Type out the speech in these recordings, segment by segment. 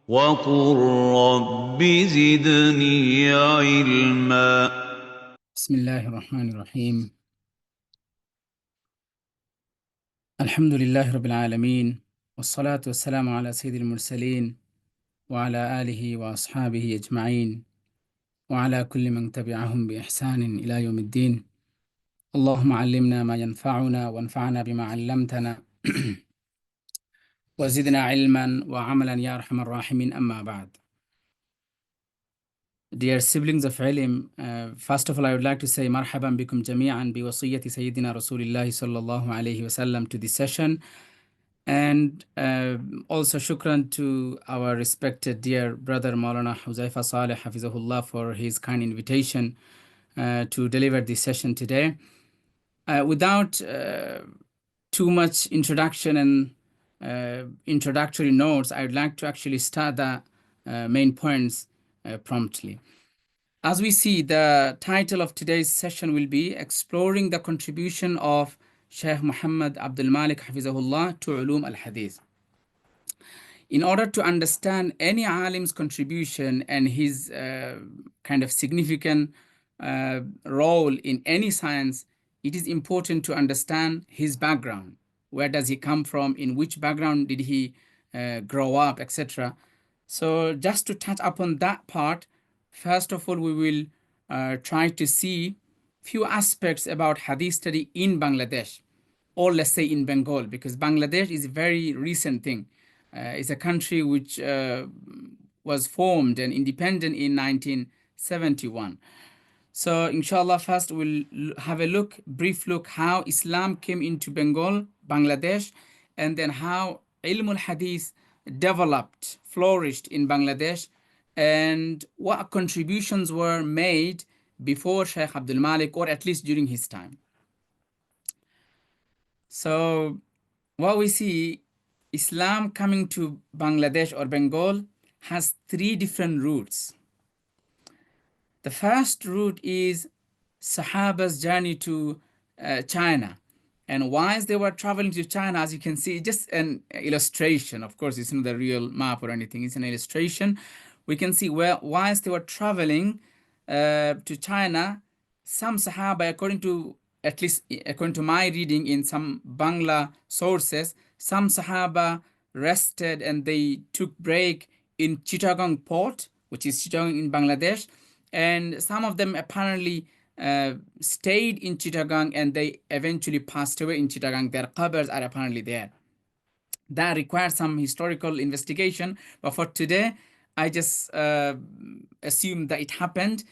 وقل رب زدني علما. بسم الله الرحمن الرحيم. الحمد لله رب العالمين والصلاة والسلام على سيد المرسلين وعلى آله وأصحابه أجمعين وعلى كل من تبعهم بإحسان إلى يوم الدين. اللهم علمنا ما ينفعنا وانفعنا بما علمتنا وزدنا علما وعملا يا أرحم الراحمين. أما بعد. Dear siblings of Ilm, first of all I would like to say marhaban bikum jami'an bi wasiyyati Sayyidina Rasulillah sallallahu alayhi wa sallam to this session. And also shukran to our respected dear brother Maulana Huzaifa Saleh Hafizahullah for his kind invitation to deliver this session today. Without too much introduction and introductory notes, I would like to actually start the main points promptly. As we see, the title of today's session will be Exploring the Contribution of Shaykh Muḥammad Abdul Mālek Hafizahullah to Ulum al-Hadith. In order to understand any alim's contribution and his kind of significant role in any science, it is important to understand his background. Where does he come from? In which background did he grow up, etc. So just to touch upon that part, first of all, we will try to see few aspects about Hadith study in Bangladesh, or let's say in Bengal, because Bangladesh is a very recent thing. It's a country which was formed and independent in 1971. So inshallah, first we'll have a brief look how Islam came into Bengal, Bangladesh, and then how Ilm al-Hadith developed, flourished in Bangladesh, and what contributions were made before Shaykh Abdul Malek, or at least during his time. So what we see, Islam coming to Bangladesh or Bengal has three different routes. The first route is Sahaba's journey to China. And whilst they were traveling to China, as you can see, just an illustration. Of course, it's not the real map or anything. It's an illustration. We can see where whilst they were traveling to China, some Sahaba, at least according to my reading in some Bangla sources, some Sahaba rested and they took break in Chittagong port, which is Chittagong in Bangladesh. And some of them apparently stayed in Chittagong and they eventually passed away in Chittagong. Their qabrs are apparently there. That requires some historical investigation, but for today, I just assume that it happened.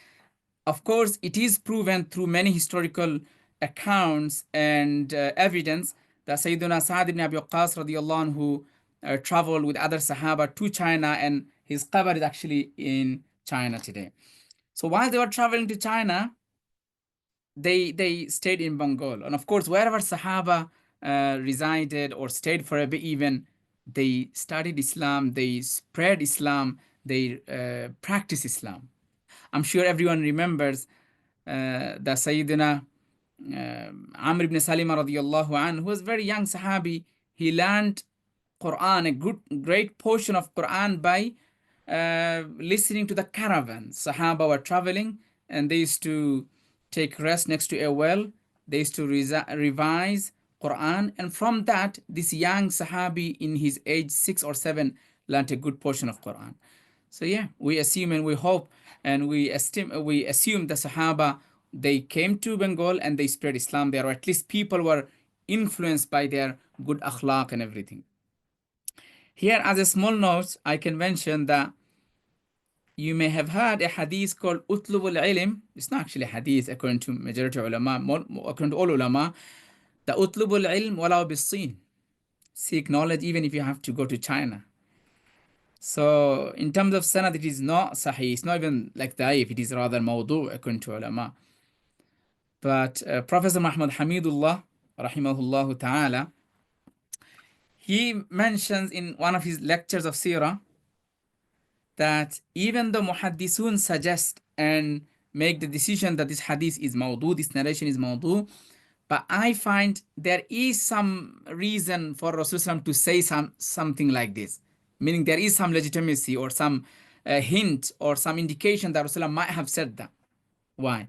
Of course, it is proven through many historical accounts and evidence that Sayyiduna Sa'ad ibn Abi Waqqas radiyallahu anhu traveled with other Sahaba to China, and his qabr is actually in China today. So while they were traveling to China, they stayed in Bengal. And of course, wherever Sahaba resided or stayed for a bit even, they studied Islam, they spread Islam, they practiced Islam. I'm sure everyone remembers that Sayyidina Amr ibn Salima radiyallahu anhu, who was a very young Sahabi. He learned Quran, a great portion of Quran by listening to the caravan. Sahaba were traveling and they used to take rest next to a well. They used to revise Quran, and from that, this young Sahabi in his age 6 or 7 learned a good portion of Quran. So yeah, we assume and we hope and we assume the Sahaba, they came to Bengal and they spread Islam there, or at least people were influenced by their good akhlaq and everything. Here, as a small note, I can mention that you may have heard a hadith called Utlub al-Ilm. It's not actually a hadith according to majority of ulama, according to all ulama. The Utlub al-Ilm walau bis-Sin. Seek knowledge even if you have to go to China. So in terms of sanad, it is not sahih. It's not even like da'if. It is rather mawdu' according to ulama. But Professor Muhammad Hamidullah, rahimahullah ta'ala, he mentions in one of his lectures of Sirah that even though muhaddisun suggest and make the decision that this hadith is mawdu, this narration is mawdu, but I find there is some reason for Rasulullah to say something like this. meaning there is some legitimacy or some hint or some indication that Rasulullah might have said that. Why?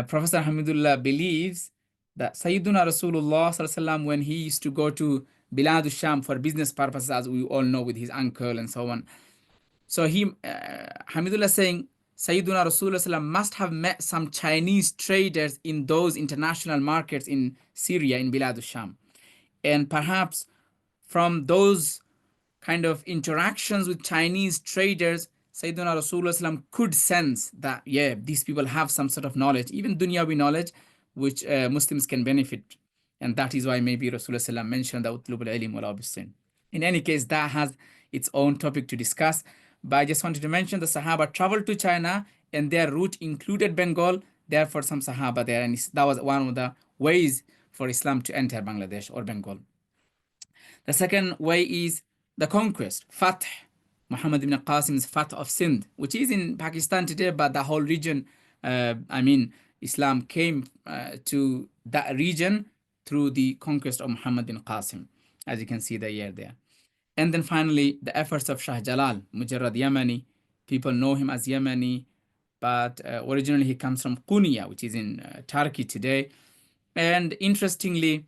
Professor Hamidullah believes that Sayyiduna Rasulullah sallallahu alaihi wasallam, when he used to go to Bilad sham for business purposes, as we all know, with his uncle and so on. So Hamidullah saying, Sayyiduna Rasulullah sallallahu alaihi wasallam must have met some Chinese traders in those international markets in Syria, in Bilad sham. And perhaps from those kind of interactions with Chinese traders, Sayyidina Rasulullah could sense that, yeah, these people have some sort of knowledge, even dunyawi knowledge, which Muslims can benefit. And that is why maybe Rasulullah mentioned the utlubul ilm wala bisin. In any case, that has its own topic to discuss. But I just wanted to mention the Sahaba traveled to China and their route included Bengal. Therefore, some Sahaba there, and that was one of the ways for Islam to enter Bangladesh or Bengal. The second way is the conquest, Fattāḥ. Muhammad ibn Qasim's Fattāḥ of Sindh, which is in Pakistan today, but the whole region, Islam came to that region through the conquest of Muhammad bin Qasim, as you can see the year there. And then finally, the efforts of Shah Jalal, Mujarrad Yamani. People know him as Yamani, but originally he comes from Konya, which is in Turkey today. And interestingly,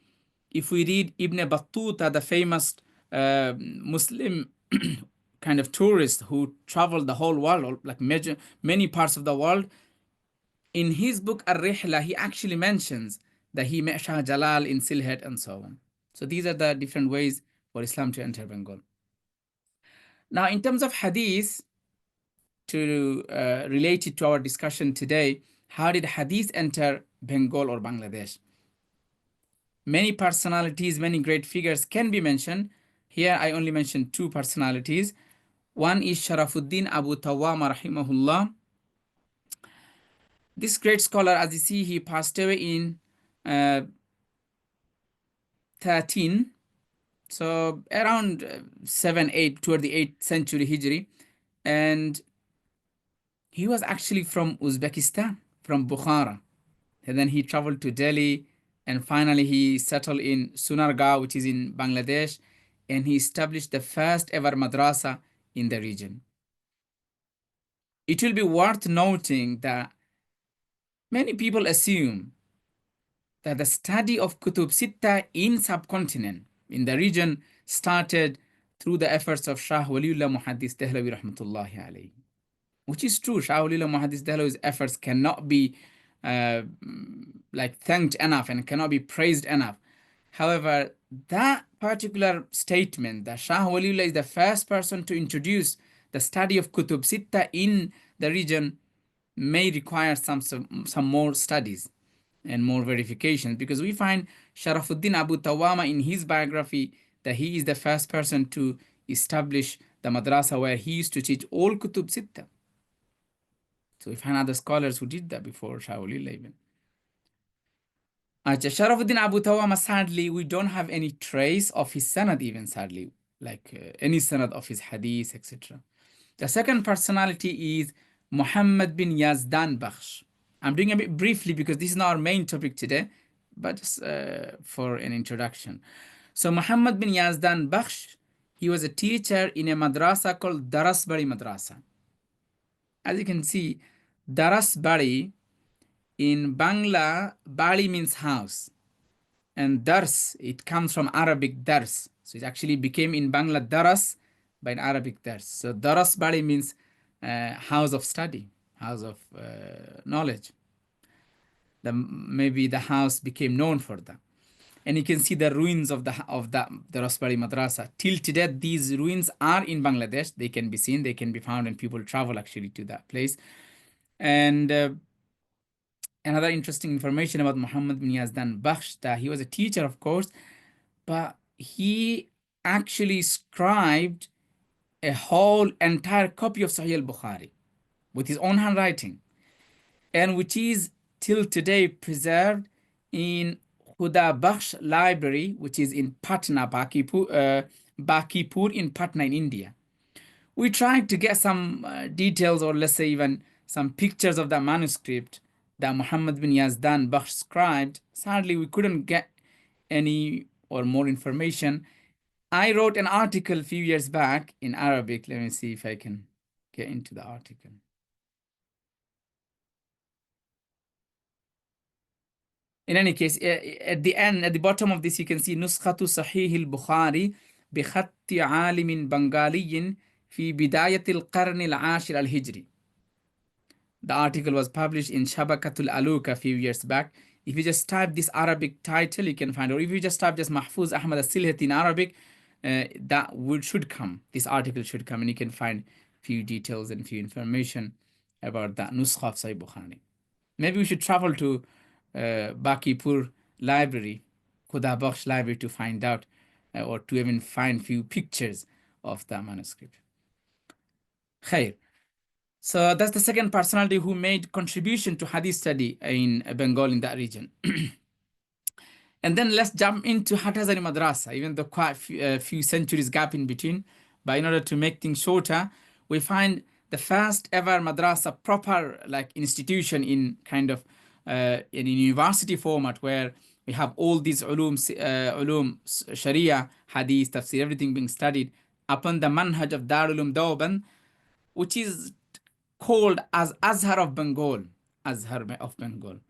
if we read Ibn Battuta, the famous Muslim kind of tourist who traveled the whole world, like many parts of the world, in his book Ar-Rihla, he actually mentions that he met Shah Jalal in Sylhet and so on. So these are the different ways for Islam to enter Bengal. Now, in terms of hadith, to relate it to our discussion today, how did hadith enter Bengal or Bangladesh? Many personalities, many great figures can be mentioned. Here I only mentioned two personalities. One is Sharafuddin Abu Tawwama rahimahullah. This great scholar, as you see, he passed away in 13, so around 7, 8, toward the 8th century Hijri. And he was actually from Uzbekistan, from Bukhara. And then he traveled to Delhi, and finally he settled in Sunargaon, which is in Bangladesh, and he established the first ever madrasa in the region. It will be worth noting that many people assume that the study of Kutub Sitta in subcontinent, in the region, started through the efforts of Shah Waliullah Muhaddis Dehlawi rahmatullahi alayhi, which is true. Shah Waliullah Muhaddis Dehlawi's efforts cannot be thanked enough and cannot be praised enough. However, that particular statement that Shah Waliullah is the first person to introduce the study of Kutub Sitta in the region may require some more studies and more verifications, because we find Sharafuddin Abu Tawwama in his biography that he is the first person to establish the madrasa where he used to teach all Kutub Sitta. So we find other scholars who did that before Shah Waliullah even. Sharafuddin Abu Tawwama, sadly, we don't have any trace of his sanad even, sadly, any sanad of his hadith, etc. The second personality is Muhammad bin Yazdan Bakhsh. I'm doing a bit briefly because this is not our main topic today, but just for an introduction. So Muhammad bin Yazdan Bakhsh, he was a teacher in a madrasa called Darasbari Madrasa. As you can see, Darasbari in Bangla, Bari means house, and Dars, it comes from Arabic Dars. So it actually became in Bangla Daras by an Arabic Dars. So Darasbari means house of study, house of knowledge. Maybe the house became known for that. And you can see the ruins of the Darasbari Madrasa. Till today, these ruins are in Bangladesh. They can be seen, they can be found, and people travel actually to that place. And another interesting information about Muhammad bin Yazdan Bakhsh, that he was a teacher, of course, but he actually scribed a whole entire copy of Sahih al-Bukhari with his own handwriting, and which is till today preserved in Ghuddah Bakhsh Library, which is in Patna, Bakipur in Patna in India. We tried to get some details, or let's say even some pictures of the manuscript that Muhammad bin Yazdan Bakhsh scribed. Sadly, we couldn't get any or more information. I wrote an article a few years back in Arabic. Let me see if I can get into the article. In any case, at the end, at the bottom of this, you can see نسخة صحيح البخاري بخط عالم بنغالي في بداية القرن العاشر الهجري. The article was published in Shabakatul Aluk a few years back. If you just type this Arabic title, you can find it. Or if you just type just Mahfuz Ahmed al-Silhati in Arabic, that should come. This article should come, and you can find few details and few information about that Nuskha of Sahih Bukhari. Maybe we should travel to Bakipur Library, Khuda Bakhsh Library, to find out or to even find few pictures of the manuscript. Khair. So that's the second personality who made contribution to Hadith study in Bengal, in that region. And then let's jump into Hathazari Madrasa, even though quite few centuries gap in between. But in order to make things shorter, we find the first ever madrasa, proper like institution in kind of in a university format, where we have all these ulum, Sharia, Hadith, Tafsir, everything being studied upon the manhaj of Darul Deoband, which is called as Azhar of Bengal. Azhar of Bengal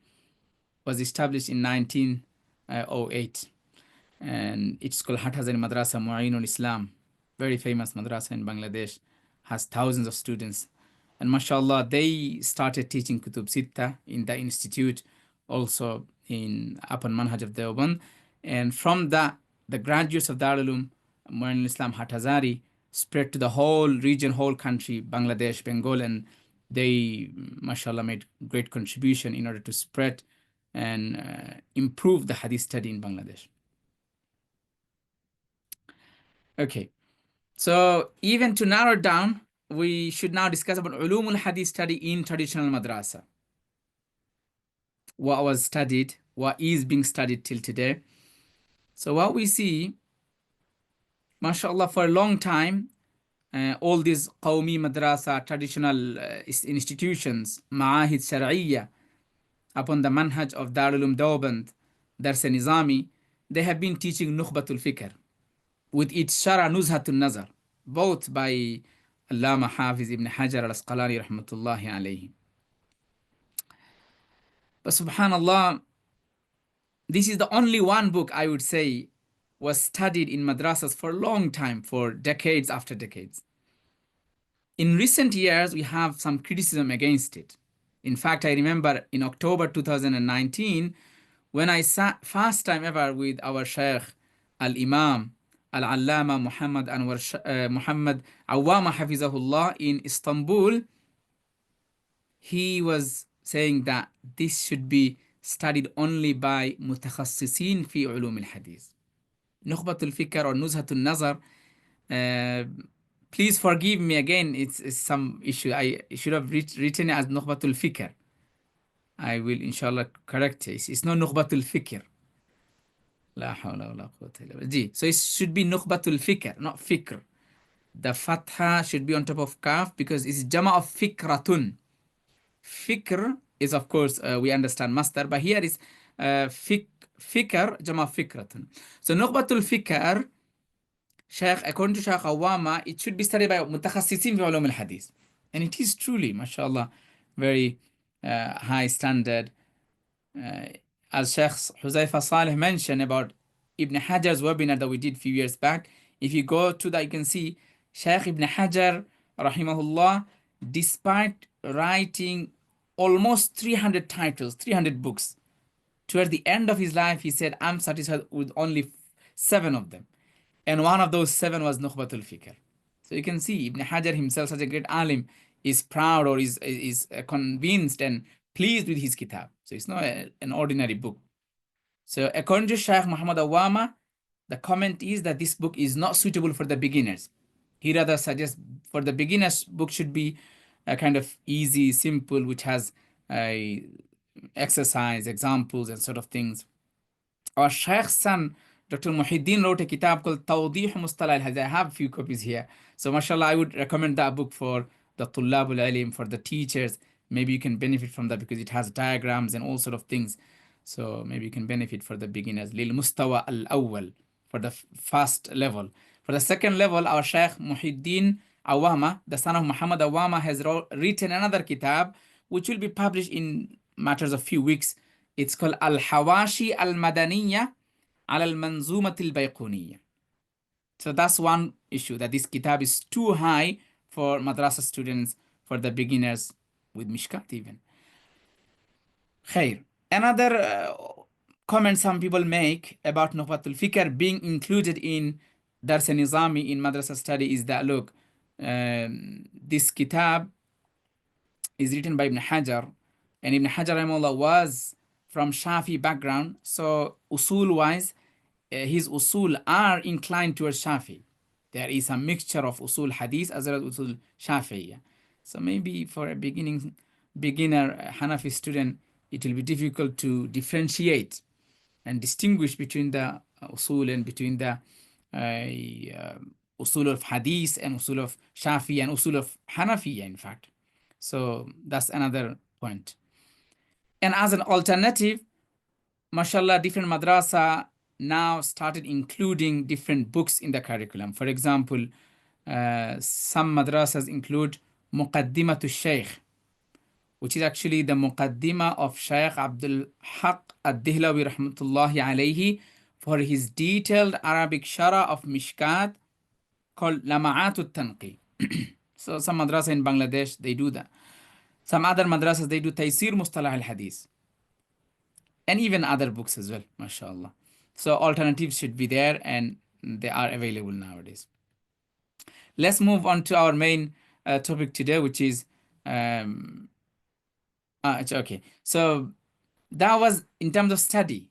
was established in 1908, and it's called Hathazari Madrasa Mu'inul Islam. Very famous madrasa in Bangladesh, has thousands of students. And mashallah, they started teaching Kutub Sitta in the institute, also in upon manhaj of Deoband. And from that, the graduates of Darul Ulum Mu'inul Islam Hathazari spread to the whole region, whole country, Bangladesh, Bengal, and they, mashallah, made great contribution in order to spread and improve the hadith study in Bangladesh. Okay, so even to narrow down, we should now discuss about Ulum al-Hadith study in traditional madrasa. What was studied, what is being studied till today. So what we see, mashallah, for a long time, all these Qawmi madrasa, traditional institutions, Ma'ahid Shar'iyya, upon the manhaj of Darul Ulum Deoband, Dars Nizami, they have been teaching Nukhbatul Fikr with its Shara Nuzhatul Nazar, both by Allama Hafiz ibn Hajar al-Asqalani rahmatullahi alayhi. But subhanallah, this is the only one book I would say was studied in madrasas for a long time, for decades after decades. In recent years, we have some criticism against it. In fact, I remember in October 2019, when I sat first time ever with our Shaykh al-Imam al-Allama Muhammad Awwama Hafizahullah in Istanbul, he was saying that this should be studied only by mutakhassisin fi ulum al-hadith. Nukhbatul Fikr or Nuzhatul Nazar, please forgive me again, it's some issue. I should have written it as Nukhbatul Fikr. I will inshallah correct it. It's not Nukhbatul Fikr. La hawla wa la quwwata illa billah. So it should be Nukhbatul Fikr, not Fikr. The Fattāḥ should be on top of Kaf because it's Jama of Fikratun. Fikr is, of course, we understand master, but here is Fikr, Jama of Fikratun. So Nukhbatul Fikr, Shaykh, according to Shaykh Awwama, it should be studied by Mutakhassisin fi Ulum al-Hadith. And it is truly, mashallah, very high standard. As Shaykh Huzaifa Saleh mentioned about Ibn Hajar's webinar that we did a few years back, if you go to that, you can see Shaykh Ibn Hajar, rahimahullah, despite writing almost 300 titles, 300 books, toward the end of his life, he said, I'm satisfied with only 7 of them. And one of those 7 was Nukhbatul Fikr. So you can see Ibn Hajar himself, such a great alim, is proud or is convinced and pleased with his kitab. So it's not an ordinary book. So according to Shaykh Muhammad Awwama, the comment is that this book is not suitable for the beginners. He rather suggests for the beginners, book should be a kind of easy, simple, which has exercise, examples, and sort of things. Our Shaykh's son, Dr. Muhyiddin, wrote a kitab called Tawdih Mustalah al-Hadith. I have a few copies here. So mashallah, I would recommend that book for the Tullabul Alim, for the teachers. Maybe you can benefit from that because it has diagrams and all sort of things. So maybe you can benefit for the beginners. Lil Mustawa al-Awwal, for the first level. For the second level, our Shaykh Muhyiddin Awama, the son of Muhammad Awama, has written another kitab which will be published in matters of few weeks. It's called Al-Hawashi Al-Madaniyya Al-Manzumat Al-Bayquniyya. So that's one issue, that this kitab is too high for madrasa students, for the beginners with Mishkat even. Khair. Another comment some people make about Nukhbatul Fikr being included in Dars Nizami in madrasa study is that, look, this kitab is written by Ibn Hajar, and Ibn Hajar rahimahullah was from Shafi background, so usul wise, his usul are inclined towards Shafi. There is a mixture of usul hadith as well as usul Shafi'iyya. So maybe for a beginner Hanafi student, it will be difficult to differentiate and distinguish between the usul and between the usul of hadith and usul of Shafi and usul of Hanafiya, in fact. So that's another point. And as an alternative, mashallah, different madrasa now started including different books in the curriculum. For example, some madrasas include Muqaddimatul Shaykh, which is actually the Muqaddima of Shaykh Abdul Haq ad-Dihlawi rahmatullahi alayhi for his detailed Arabic Shara of Mishkat called Lama'atul Tanqi. So some madrasa in Bangladesh, they do that. Some other madrasas, they do Taysir Mustalah al-Hadith. And even other books as well, mashallah. So alternatives should be there, and they are available nowadays. Let's move on to our main topic today, which is okay. So that was in terms of study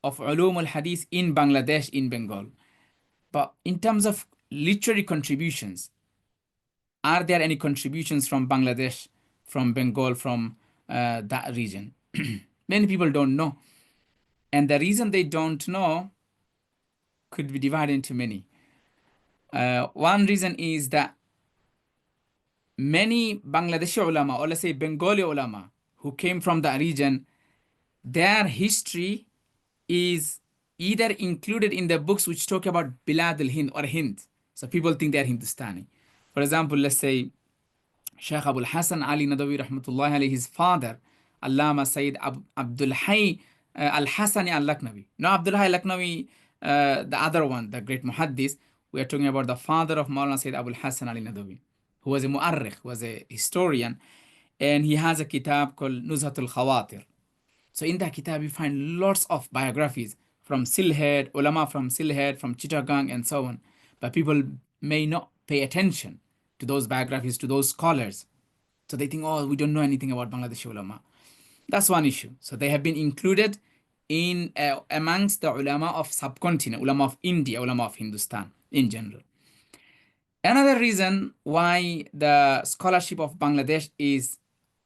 of Ulum al-Hadith in Bangladesh, in Bengal. But in terms of literary contributions, are there any contributions from Bangladesh, from Bengal, from that region? Many people don't know. And the reason they don't know could be divided into many. One reason is that many Bangladeshi ulama, or let's say Bengali ulama, who came from that region, their history is either included in the books which talk about Bilad al-Hind or Hind. So people think they are Hindustani. For example, let's say Shaykh Abul Hasan Ali Nadawi rahmatullahi alayhi, his father, Allama Sayyid Abdul Hayy al-Hasani al-Laknawi. No, Abdul Hayy al-Laknawi, the other one, the great muhaddis. We are talking about the father of Maulana Sayyid Abul Hasan Ali Nadawi, who was a mu'arrikh, was a historian, and he has a kitab called Nuzhatul Khawatir. So in that kitab, you find lots of biographies from Sylhet, ulama from Sylhet, from Chittagong, and so on. But people may not pay attention to those biographies, to those scholars. So they think, oh, we don't know anything about Bangladeshi ulama. That's one issue. So they have been included in amongst the ulama of subcontinent, ulama of India, ulama of Hindustan in general. Another reason why the scholarship of Bangladesh is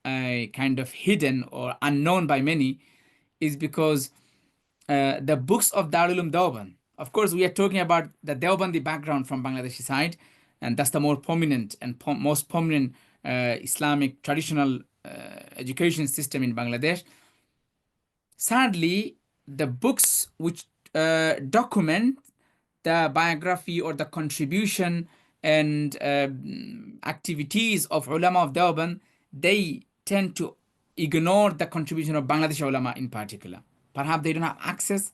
kind of hidden or unknown by many is because the books of Darul Uloom Deoband, of course, we are talking about the Deobandi background from Bangladeshi side, and that's the more prominent and most prominent Islamic traditional education system in Bangladesh. Sadly, the books which document the biography or the contribution and activities of ulama of Deoband, they tend to ignore the contribution of Bangladeshi ulama in particular. Perhaps they don't have access,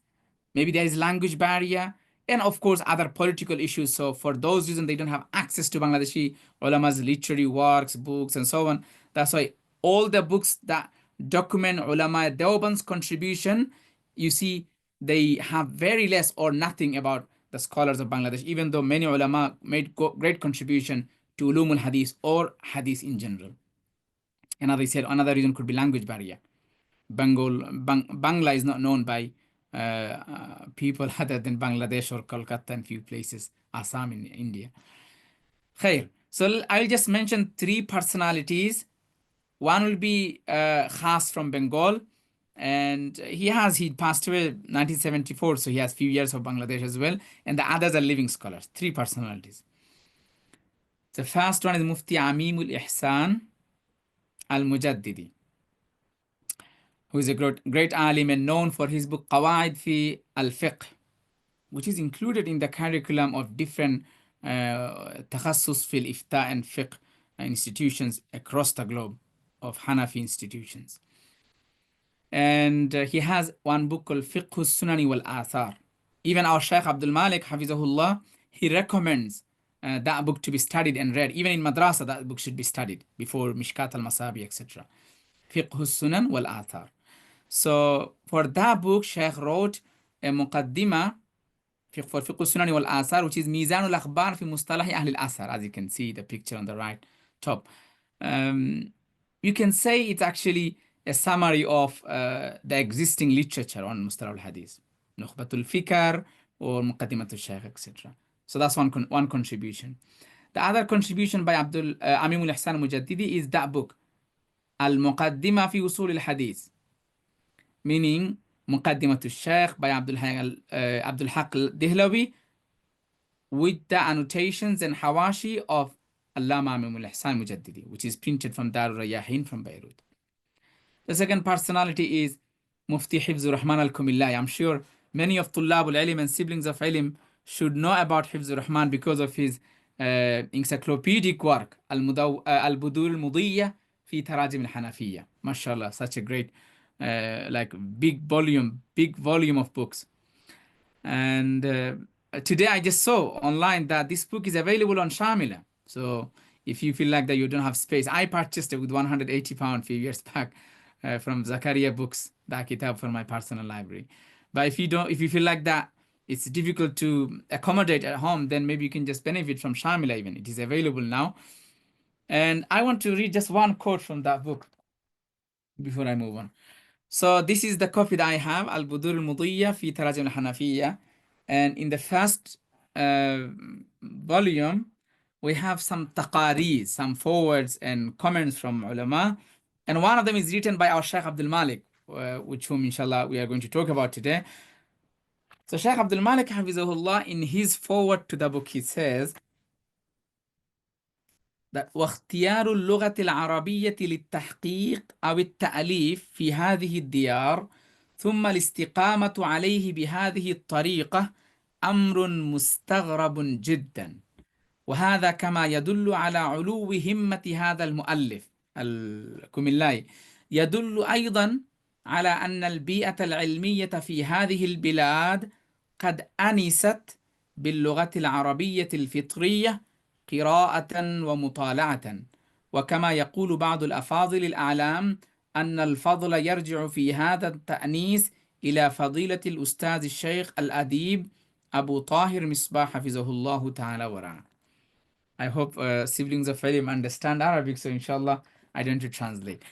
maybe there is language barrier, and of course other political issues. So for those reasons, they don't have access to Bangladeshi ulama's literary works, books, and so on. That's why all the books that document ulama Deoband's contribution, you see, they have very less or nothing about the scholars of Bangladesh, even though many ulama made great contribution to Ulum al-Hadith or Hadith in general. And as I said, another reason could be language barrier. Bangla is not known by people other than Bangladesh or Kolkata and few places, Assam in India. Khair. So I'll just mention three personalities. One will be Khas from Bengal, and he passed away 1974, so he has few years of Bangladesh as well, and the others are living scholars. Three personalities. The first one is Muftī Amīmul Ihsan al-Mujaddidi, who is a great alim and known for his book Qawaid fi al-Fiqh. which is included in the curriculum of different تخصص في الإفتاء and fiqh institutions across the globe of Hanafi institutions. And he has one book called Fiqh Sunani wal Athar. Even our Shaykh Abdul Malek, Hafizahullah, he recommends that book to be studied and read. Even in madrasa, that book should be studied before Mishkat al-Masabi, etc. Fiqh Sunan wal Athar. So for that book, Shaykh wrote a muqaddimah for Fiqh Sunani wal Athar, which is Mizan al-Akhbar fi Mustalahi Ahl al-Athar, as you can see the picture on the right top. You can say it's actually a summary of the existing literature on Mustalah al-Hadith, Nukhbatul Fikr or Muqaddimatul Shaykh, etc. So that's one contribution. The other contribution by Amim al-Ihsan Mujaddidi is that book, Al-Muqaddimah fi Usul al-Hadith, meaning Muqaddimatul Shaykh by Abdul Haq al-Dihlawi, with the annotations and hawashi of Allama Amim al-Ihsan Mujaddidi, which is printed from Darul Rayahin from Beirut. The second personality is Muftī Hifzur Rahman al-Kumillahi. I'm sure many of Tullab al-Ilm and siblings of Ilm should know about Hifzur Rahman because of his encyclopedic work, Al-Budur al-Mudiyya fi Tarajim al-Hanafiyya. MashaAllah, such a great, big volume of books. And today I just saw online that this book is available on Shamila. So if you feel like that you don't have space, I purchased it with £180 a few years back from Zakaria Books, that kitab for my personal library. But if you feel like that it's difficult to accommodate at home, then maybe you can just benefit from Shamila even. It is available now. And I want to read just one quote from that book before I move on. So this is the copy that I have, Al-Budur al-Mudiyya fi Tarajim al-Hanafiyya. And in the first volume, we have some taqaris, some forwards and comments from ulama. And one of them is written by our Shaykh Abdul Malek, which whom inshallah we are going to talk about today. So Shaykh Abdul Malek Hafizahullah, in his forward to the book, he says that واختيار اللغة العربية للتحقيق أو التأليف في هذه الديار ثم الاستقامة عليه بهذه الطريقة أمر مستغرب جدا، وهذا كما يدل على علو همة هذا المؤلف الكملاي، يدل أيضا على أن البيئة العلمية في هذه البلاد قد أنست باللغة العربية الفطرية قراءة ومطالعة، وكما يقول بعض الأفاضل الأعلام أن الفضل يرجع في هذا التأنيس إلى فضيلة الأستاذ الشيخ الأديب أبو طاهر مصباح حفظه الله تعالى ورعاه. I hope siblings of Ilm understand Arabic, so inshallah I don't need to translate.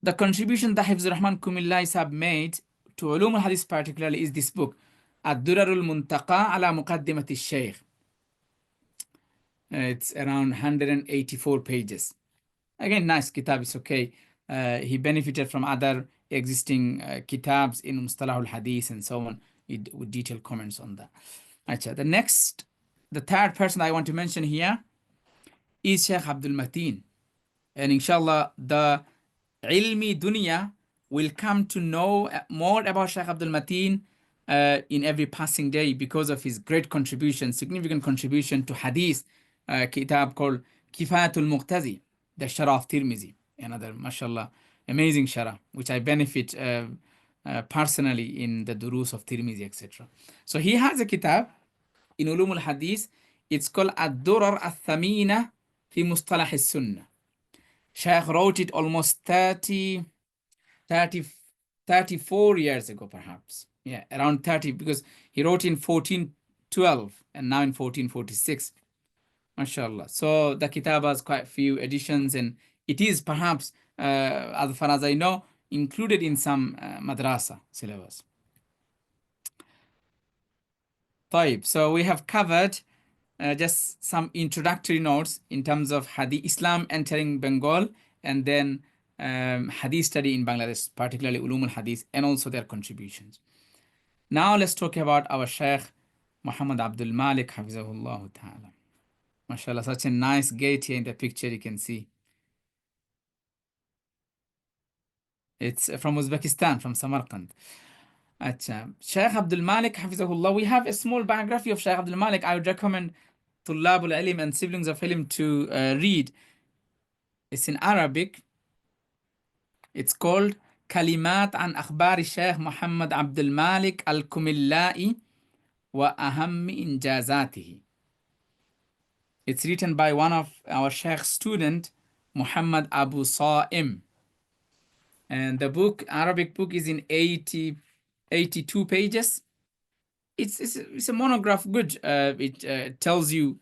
The contribution that Hifzur Rahman Kumillais have made to Ulum al-Hadith particularly is this book, Ad-Durar al-Muntaqa ala Muqaddimat al-Shaykh. It's around 184 pages. Again, nice kitab, it's okay. He benefited from other existing kitabs in Mustalah al-Hadith and so on, with detailed comments on that. The third person I want to mention here is Shaykh Abdul Mateen. And inshallah, the ilmi dunya will come to know more about Shaykh Abdul Mateen in every passing day because of his great contribution, significant contribution to Hadith, kitab called Kifayatul Muqtazi, the Sharah of Tirmizi, another, mashallah, amazing Sharah, which I benefit personally in the durus of Tirmizi, etc. So he has a kitab in Ulum al-Hadith. It's called Ad-Durar al-Thamina fi Mustalah al-Sunnah. Shaykh wrote it almost 34 years ago, perhaps. Yeah, around 30, because he wrote in 1412 and now in 1446. MashaAllah. So the kitab has quite a few editions, and it is perhaps, as far as I know, included in some madrasa syllabus. طيب, so we have covered just some introductory notes in terms of Hadith, Islam entering Bengal, and then Hadith study in Bangladesh, particularly Ulum al-Hadith, and also their contributions. Now let's talk about our Shaykh Muḥammad Abdul Mālek, Hafizahullah Ta'ala. MashaAllah, such a nice gate here in the picture you can see. It's from Uzbekistan, from Samarkand. Acha. Shaykh Abdul Malek, Hafizahullah. We have a small biography of Shaykh Abdul Malek. I would recommend Tullabul Ilm and siblings of Ilm to read. It's in Arabic. It's called Kalimat an Akhbari Shaykh Muḥammad Abdul Mālek al-Kumillai wa Ahammi Injazatihi. It's written by one of our Shaykh's student, Muhammad Abu Sa'im. And the book, Arabic book, is in 82 pages. It's a monograph, good. It tells you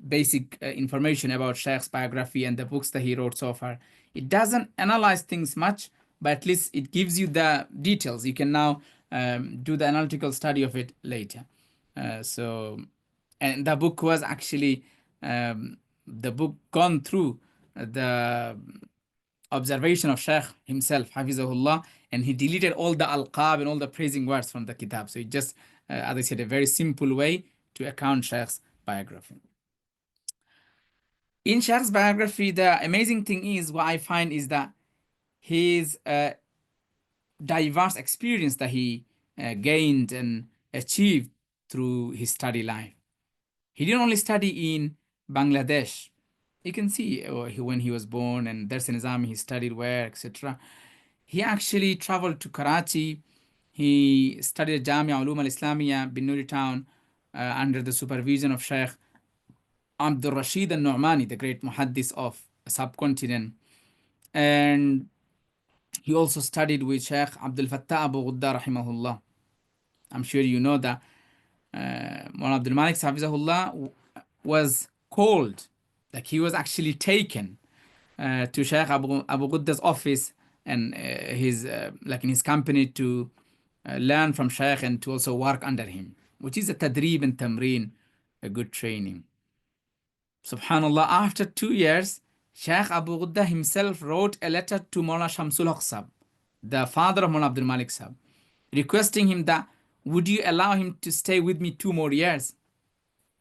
basic information about Shaykh's biography and the books that he wrote so far. It doesn't analyze things much, but at least it gives you the details. You can now do the analytical study of it later. And the book was actually, the book gone through the observation of Shaykh himself, Hafizahullah, and he deleted all the alqab and all the praising words from the kitab. So it just, as I said, a very simple way to account Shaykh's biography. In Shaykh's biography, the amazing thing is, what I find is that his diverse experience that he gained and achieved through his study life. He didn't only study in Bangladesh. You can see when he was born and Dars Nizami, he studied where, etc. He actually traveled to Karachi. He studied at Jamia Ulum al-Islamiyya, Binuri town, under the supervision of Shaykh Abdur Rashīd Nu'mānī, the great Muhaddith of the subcontinent. And he also studied with Shaykh Abdul Fattāḥ Abu Ghuddah rahimahullah. I'm sure you know that Maulana Abdur Malik Hafizahullah was called, like he was actually taken to Shaykh Abu Ghuddah's office and like in his company to learn from Shaykh and to also work under him, which is a tadrib and tamreen, a good training. Subhanallah, after 2 years, Shaykh Abu Ghuddah himself wrote a letter to Maulana Shamsul Haq Sahab, the father of Maulana Abdul Malik Sahab, requesting him that, would you allow him to stay with me 2 more years?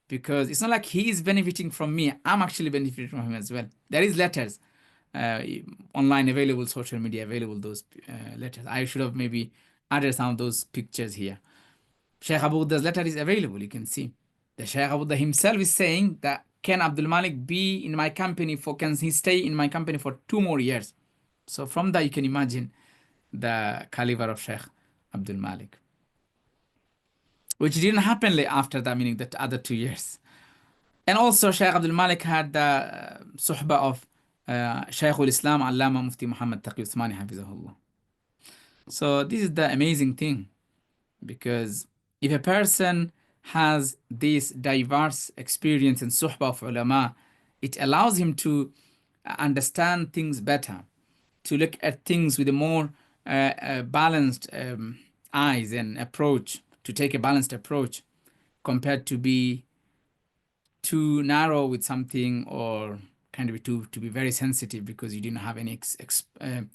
Because it's not like he is benefiting from me, I'm actually benefiting from him as well. There is letters online available, social media available, those letters. I should have maybe added some of those pictures here. Shaykh Abu Ghuddah's letter is available, you can see. The Shaykh Abu Ghuddah himself is saying that, can Abdul Malik be in my company can he stay in my company for 2 more years? So from that you can imagine the caliber of Shaykh Abdul Malik, which didn't happen after that, meaning that other 2 years. And also Shaykh Abdul Malik had the suhbah of Shaykh al-Islam Allama Muftī Muḥammad Taqī Usmānī Hafizahullah. So this is the amazing thing, because if a person has this diverse experience and suhbah of ulama, it allows him to understand things better, to look at things with a more balanced eyes and approach, to take a balanced approach, compared to be too narrow with something, or kind of to be very sensitive because you didn't have any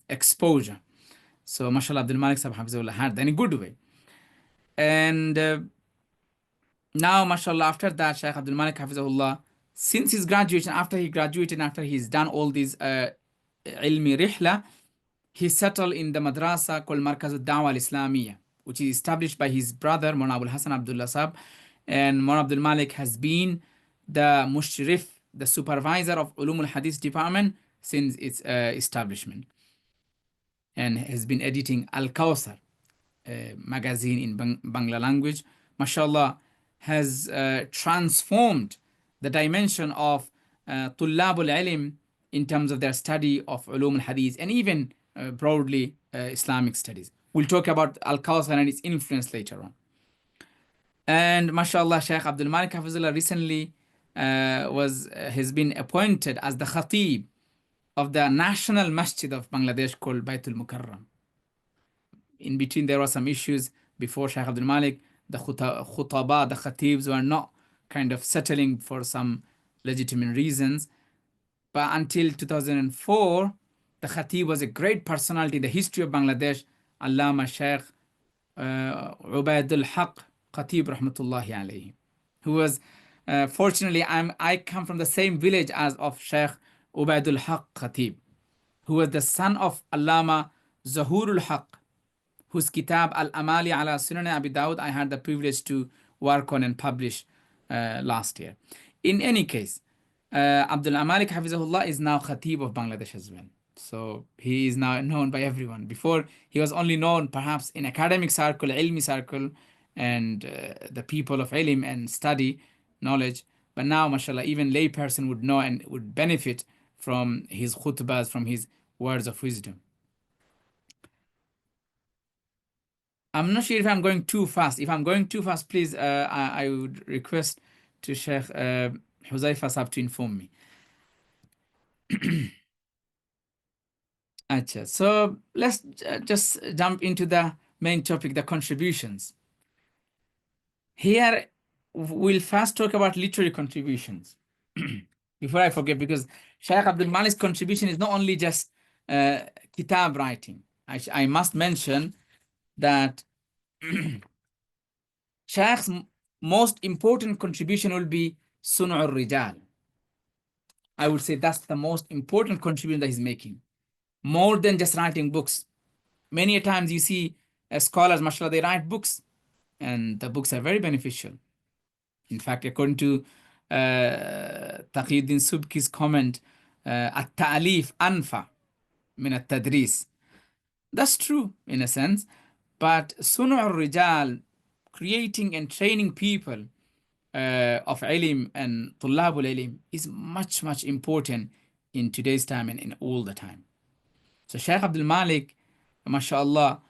exposure. So mashallah, Abdul Malik Sahab Hafizahullah had that in a good way. And now, mashallah, after that, Shaykh Abdul Malik Hafizahullah, since his graduation, after he graduated, after he's done all these ilmi rihla, he settled in the madrasa called Markaz al-Da'wa al-Islamiyya, which is established by his brother, Maulana Abul Hasan Abdullah Sahab. And Maulana Abdul Malik has been the mushrif, the supervisor of Ulum al-Hadith department since its establishment, and has been editing Al-Kawthar magazine in Bangla language. Mashallah, has transformed the dimension of Tullabul Ilm in terms of their study of Ulum al-Hadith, and even broadly Islamic studies. We'll talk about Al-Kawthar and its influence later on. And mashallah, Shaykh Abdul Malik Hafizullah recently has been appointed as the Khatib of the national masjid of Bangladesh called Baitul Mukarram. In between there were some issues before Shaykh Abdul Malik. The khutaba, the khatibs were not kind of settling for some legitimate reasons. But until 2004, the khatib was a great personality in the history of Bangladesh, Allama Shaykh Ubaidul Haq Khatib Rahmatullahi alayhi, who was, fortunately, I come from the same village as of Shaykh Ubaidul Haq Khatib, who was the son of Allama Zahurul Haq, whose kitab Al-Amali ala Sunan Abi Dawud I had the privilege to work on and publish last year. In any case, Abdul Malik Hafizahullah is now Khatib of Bangladesh as well. So he is now known by everyone. Before, he was only known perhaps in academic circle, ilmi circle, and the people of ilm and study, knowledge. But now, mashallah, even lay person would know and would benefit from his khutbahs, from his words of wisdom. I'm not sure if I'm going too fast. If I'm going too fast, please, I would request to Sheikh Huzaifa Sahab to inform me. Achha. So let's just jump into the main topic, the contributions. Here, we'll first talk about literary contributions. Before I forget, because Shaykh Abdul Malek's contribution is not only just kitab writing. I must mention that Shaykh's most important contribution will be Sun'ur Rijal. I would say that's the most important contribution that he's making. More than just writing books. Many times you see scholars, mashallah, they write books, and the books are very beneficial. In fact, according to Taqiyuddin Subki's comment, at-ta'alif anfa min at-tadris. That's true in a sense, but Sun'ur Rijal, creating and training people of ilm and tullabul ilm is much, much important in today's time and in all the time. So Shaykh Abdul Malek, mashallah,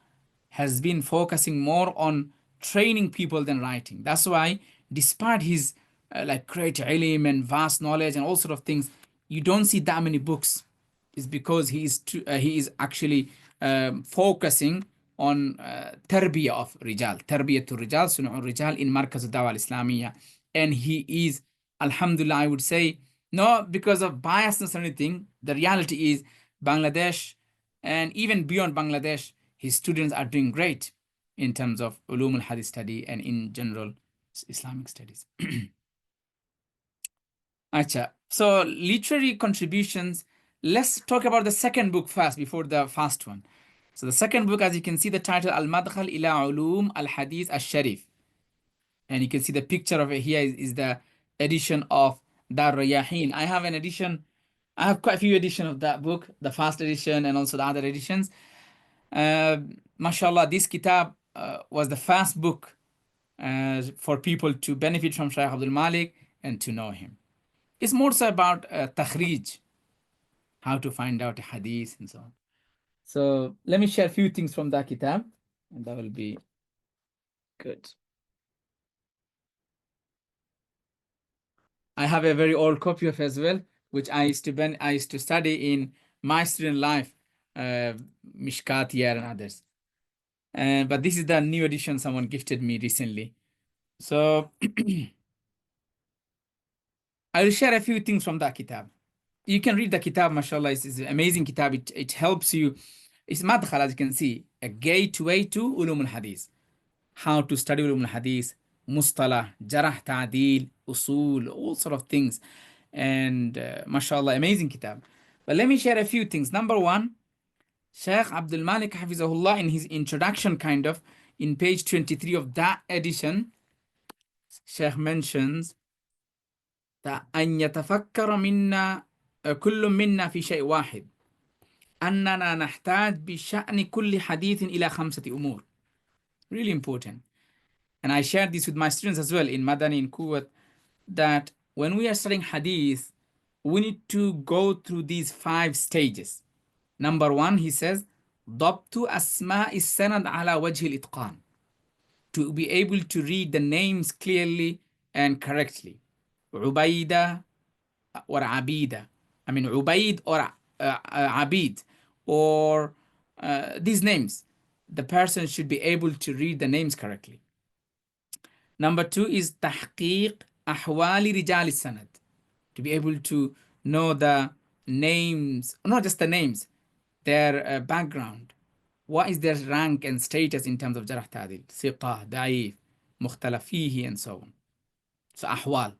has been focusing more on training people than writing. That's why, despite his like great ilm and vast knowledge and all sort of things, you don't see that many books. It's because he is actually focusing on tarbiyah of rijal, tarbiyah to rijal, sun'ur rijal in Markaz al-Dawah al-Islamiyya. And he is, alhamdulillah, I would say, not because of biasness or anything. The reality is Bangladesh, and even beyond Bangladesh, his students are doing great in terms of Ulum al-Hadith study and in general Islamic studies. Achha. So literary contributions, let's talk about the second book first before the first one. So the second book, as you can see, the title Al-Madkhal ila Ulum al-Hadith al-Sharīf. And you can see the picture of it here is the edition of Dar Rayahin. I have an edition. I have quite a few editions of that book, the first edition and also the other editions. Mashallah, this kitab was the first book for people to benefit from Shaykh Abdul Malek and to know him. It's more so about takhrij, how to find out a hadith and so on. So let me share a few things from that kitab, and that will be good. I have a very old copy of as well, which I used to study in my student life, Mishkat year and others. But this is the new edition someone gifted me recently. So I will share a few things from that kitab. You can read the kitab, mashallah. It's an amazing kitab. It helps you. It's madkhal, as you can see, a gateway to Ulum al-Hadith. How to study Ulum al-Hadith, mustalah, jarah, ta'dil, usul, all sort of things. And mashallah, amazing kitab. But let me share a few things. Number one, Shaykh Abdul Malik Hafizahullah, in his introduction kind of, in page 23 of that edition, Shaykh mentions that أن يتفكر منا كل منا في شيء واحد أننا نحتاج بشأن كل حديث إلى 5 أمور. Really important. And I shared this with my students as well in Madani in Kuwait, that when we are studying hadith, we need to go through these 5 stages. Number 1, he says, ضبط أسماء السند على وجه الإتقان. To be able to read the names clearly and correctly. عبيدة or عبيدة. I mean, Ubaid or Abid, or these names. The person should be able to read the names correctly. Number 2 is تحقيق أحوال رجال السند. To be able to know the names, not just the names, their background. What is their rank and status in terms of jarh ta'dil, ثقة, ضعيف, مختلف فيه, and so on. So أحوال.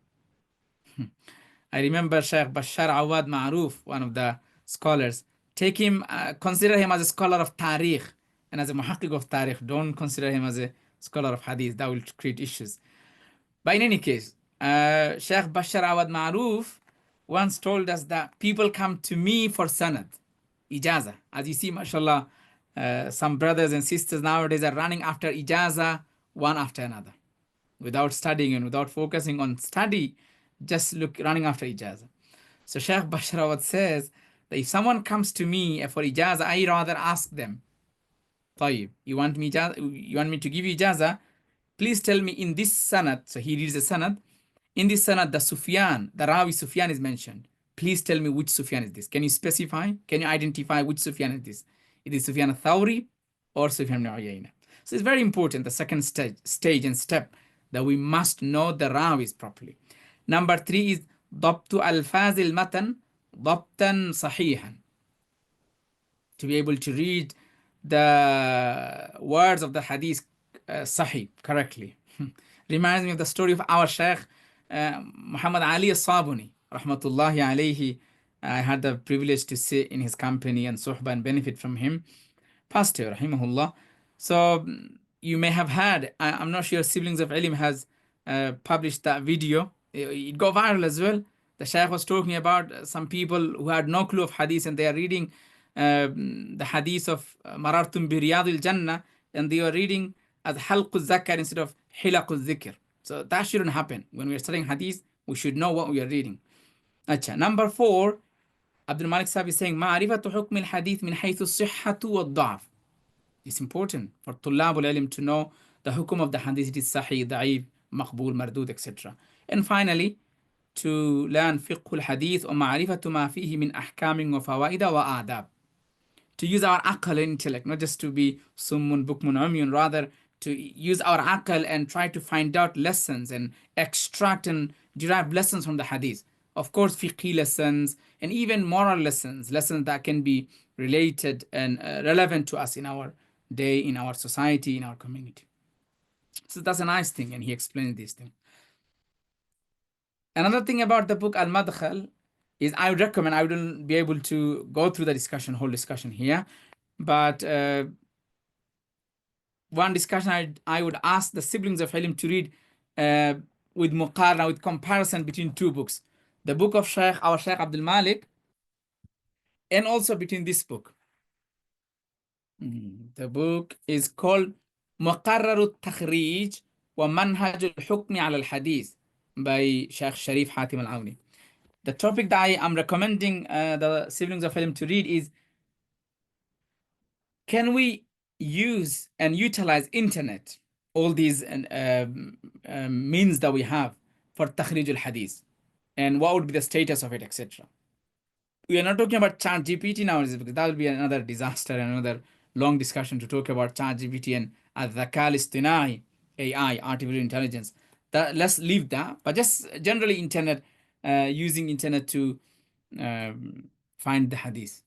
I remember Shaykh Bashar Awad Ma'ruf, one of the scholars, consider him as a scholar of Tariq. and as a muhaqqiq of tarikh. Don't consider him as a scholar of hadith. That will create issues. But in any case, Sheikh Bashar Awad Maroof once told us that people come to me for sanad, ijaza. As you see, mashallah, some brothers and sisters nowadays are running after ijaza one after another, without studying and without focusing on study, just running after ijaza. So Sheikh Bashar Awad says that if someone comes to me for ijaza, I rather ask them, طيب, you want me to give you ijaza? Please tell me in this sanad. So he reads the sanad. In this sanad, the Rawi Sufyan is mentioned. Please tell me which Sufyan is this. Can you specify? Can you identify which Sufyan is this? It is Sufyan al-Thawri or Sufyan ibn Uyayna. So it's very important, the second stage and step, that we must know the Rawis properly. Number 3 is ضبط ألفاظ المتن ضبطا صحيحا. To be able to read the words of the hadith sahih, correctly. Reminds me of the story of our Shaykh Muhammad Ali al-Sabuni, rahmatullahi alayhi. I had the privilege to sit in his company and suhbah and benefit from him. Pastor, rahimahullah. So you may have heard, I'm not sure Siblings of Ilm has published that video. It got viral as well. The Shaykh was talking about some people who had no clue of hadith, and they are reading the hadith of Marartum bi Riyadil Jannah, and they are reading as Halqul Zakar instead of Hilaqul Zikr. So that shouldn't happen. When we are studying hadith, we should know what we are reading. Achha. Number 4, Abdul Malik Sahib is saying, Ma'rifatu hukm al-hadith min haythu sihhatu wa da'af. It's important for Tullab al-Ilm to know the hukum of the hadith. It is sahih, da'if, maqbool, mardud, etc. And finally, to learn fiqh al-hadith wa ma'rifatu ma fihi min ahkamin wa fawaida wa adab. To use our aql and intellect, not just to be summun, bukmun, umyun, rather to use our aql and try to find out lessons and extract and derive lessons from the hadith. Of course, fiqh lessons and even moral lessons that can be related and relevant to us in our day, in our society, in our community. So that's a nice thing, and he explains this thing. Another thing about the book Al-Madkhal is I would recommend, I wouldn't be able to go through the whole discussion here, but one discussion I would ask the siblings of Ilm to read with muqarna, with comparison between two books. The book of our Shaykh Abdul Malek, and also between this book. The book is called Muqarrar al-Takhrij wa Manhaj al-Hukm ala al-Hadith by Shaykh Sharif Hatim al-Awni. The topic that I am recommending the siblings of Ilm to read is, can we use and utilize internet, all these means that we have for Takhrij al-Hadith, and what would be the status of it, etc. We are not talking about ChatGPT nowadays, because that will be another disaster and another long discussion to talk about ChatGPT and al-Dhaka al-Istinai, AI, artificial intelligence. Let's leave that, but just generally internet, using internet to find the hadith.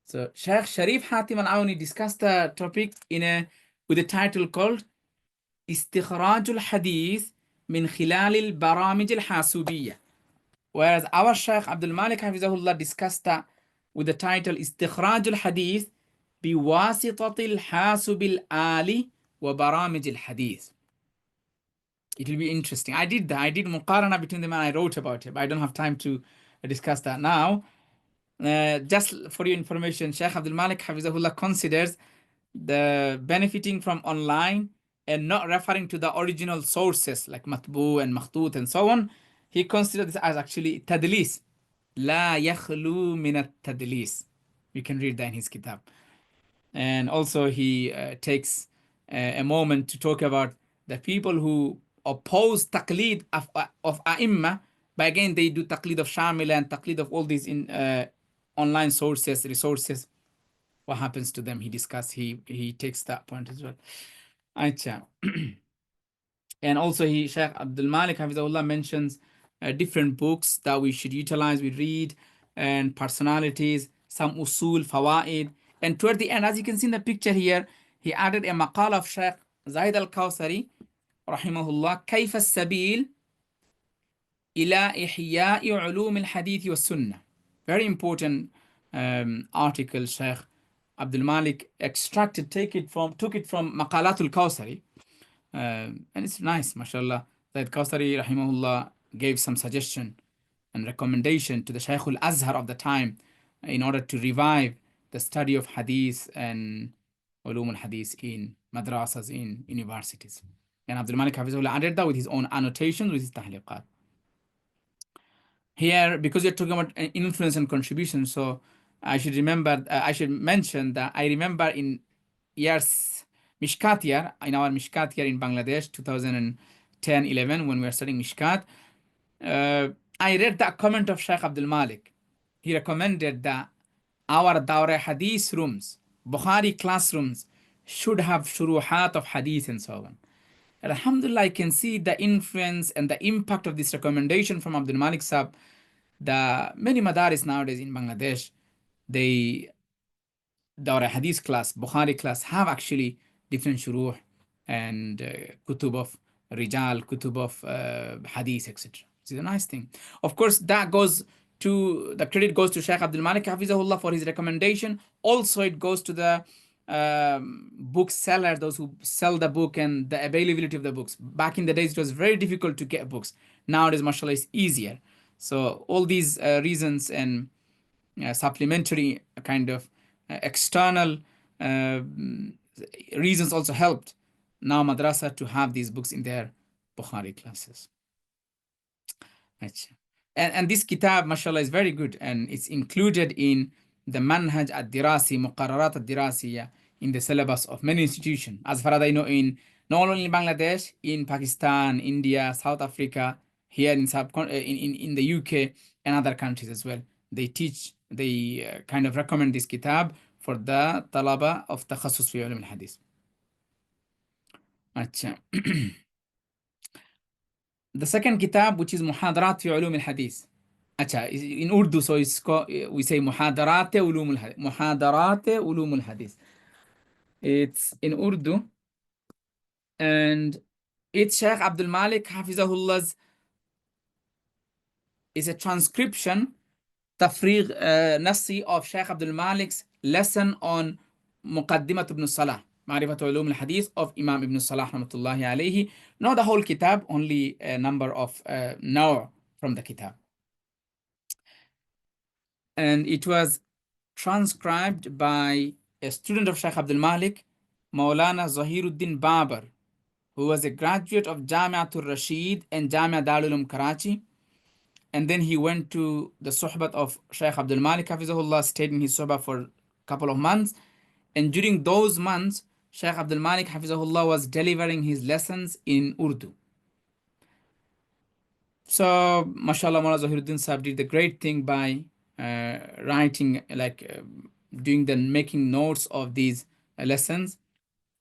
So Shaykh Sharif Hatim al-Awni discussed the topic with a title called Istikhraj al-Hadith min khilal al-baramij al-hasubiyya. Whereas our Shaykh Abdul Malik Hafizahullah discussed that with the title Istikhraj al-Hadith biwasitat al-hasub al-ali wa baramij al-hadith. It will be interesting. I did that. I did muqarana between them and I wrote about it, but I don't have time to discuss that now. Just for your information, Shaykh Abdul Malik Hafizahullah considers the benefiting from online and not referring to the original sources like matbu and makhtut and so on. He considers this as actually tadlis. La yakhlu min at-tadlis. You can read that in his kitab. And also he takes a moment to talk about the people who oppose taqleed of a'imma, but again they do taqleed of shamila and taqleed of all these online sources, resources. What happens to them? He takes that point as well. Aicha. And also Shaykh Abdul Malik Hafizahullah mentions different books that we should utilize, we read, and personalities, some usul, fawaid. And toward the end, as you can see in the picture here, he added a maqal of Shaykh Zaid al-Kawthari, rahimahullah, كيف السبيل إلى إحياء علوم الحديث والسنة. Very important article Shaykh Abdul Malik took it from Maqalatul Kawsari. And it's nice, mashallah, that Kawsari, rahimahullah, gave some suggestion and recommendation to the Shaykh al-Azhar of the time in order to revive the study of Hadith and Ulum al-Hadith in madrasas, in universities. And Abdul Malik Hafizullah added that with his own annotations, with his tahliqat. Here, because you're talking about influence and contribution, so I should mention that I remember in years, Mishkat year, in our Mishkat year in Bangladesh, 2010-11, when we were studying Mishkat, I read the comment of Shaykh Abdul Malik. He recommended that our Dawra Hadith rooms, Bukhari classrooms, should have shuruhat of Hadith and so on. And alhamdulillah, I can see the influence and the impact of this recommendation from Abdul Malik Sahab. The many madaris nowadays in Bangladesh, Dawra Hadith class, Bukhari class, have actually different shuruh and kutub of Rijal, kutub of Hadith, etc. It's a nice thing. Of course, the credit goes to Shaykh Abdul Malik Hafizahullah for his recommendation. Also, it goes to the bookseller, those who sell the book, and the availability of the books. Back in the days, it was very difficult to get books. Nowadays, mashallah, it's easier. So all these reasons and supplementary kind of external reasons also helped now madrasa to have these books in their Bukhari classes. And this kitab, mashallah, is very good, and it's included in the manhaj ad-dirasi, muqarrarat ad-dirasiya, in the syllabus of many institutions. As far as I know, in not only in Bangladesh, in Pakistan, India, South Africa, here in the UK and other countries as well. They kind of recommend this kitab for the talaba of takhasus fi ulum al-hadith. The second kitab, which is Muhadarat fi ulum al-hadith. In Urdu, so we say Muhadarat ulum al-hadith. Muhadarat ulum al-hadith. It's in Urdu, and it's Shaykh Abdul Malik Hafizahullah's is a transcription, tafriq nassi of Shaykh Abdul Malik's lesson on Muqaddimat ibn Salah, Ma'rifat Ulum al-Hadith of Imam ibn Salah rahmatullahi alayhi. Not the whole kitab, only a number of naw from the kitab. And it was transcribed by a student of Shaykh Abdul Malik, Maulana Zahiruddin Babar, who was a graduate of Jami'atul Rashid and Jamia Darul Ulum Karachi. And then he went to the suhbat of Shaykh Abdul Malik Hafizahullah, stayed in his suhbat for a couple of months. And during those months, Shaykh Abdul Malik Hafizahullah was delivering his lessons in Urdu. So, mashallah, Maulana Zahiruddin Sahib did the great thing by writing, making notes of these lessons.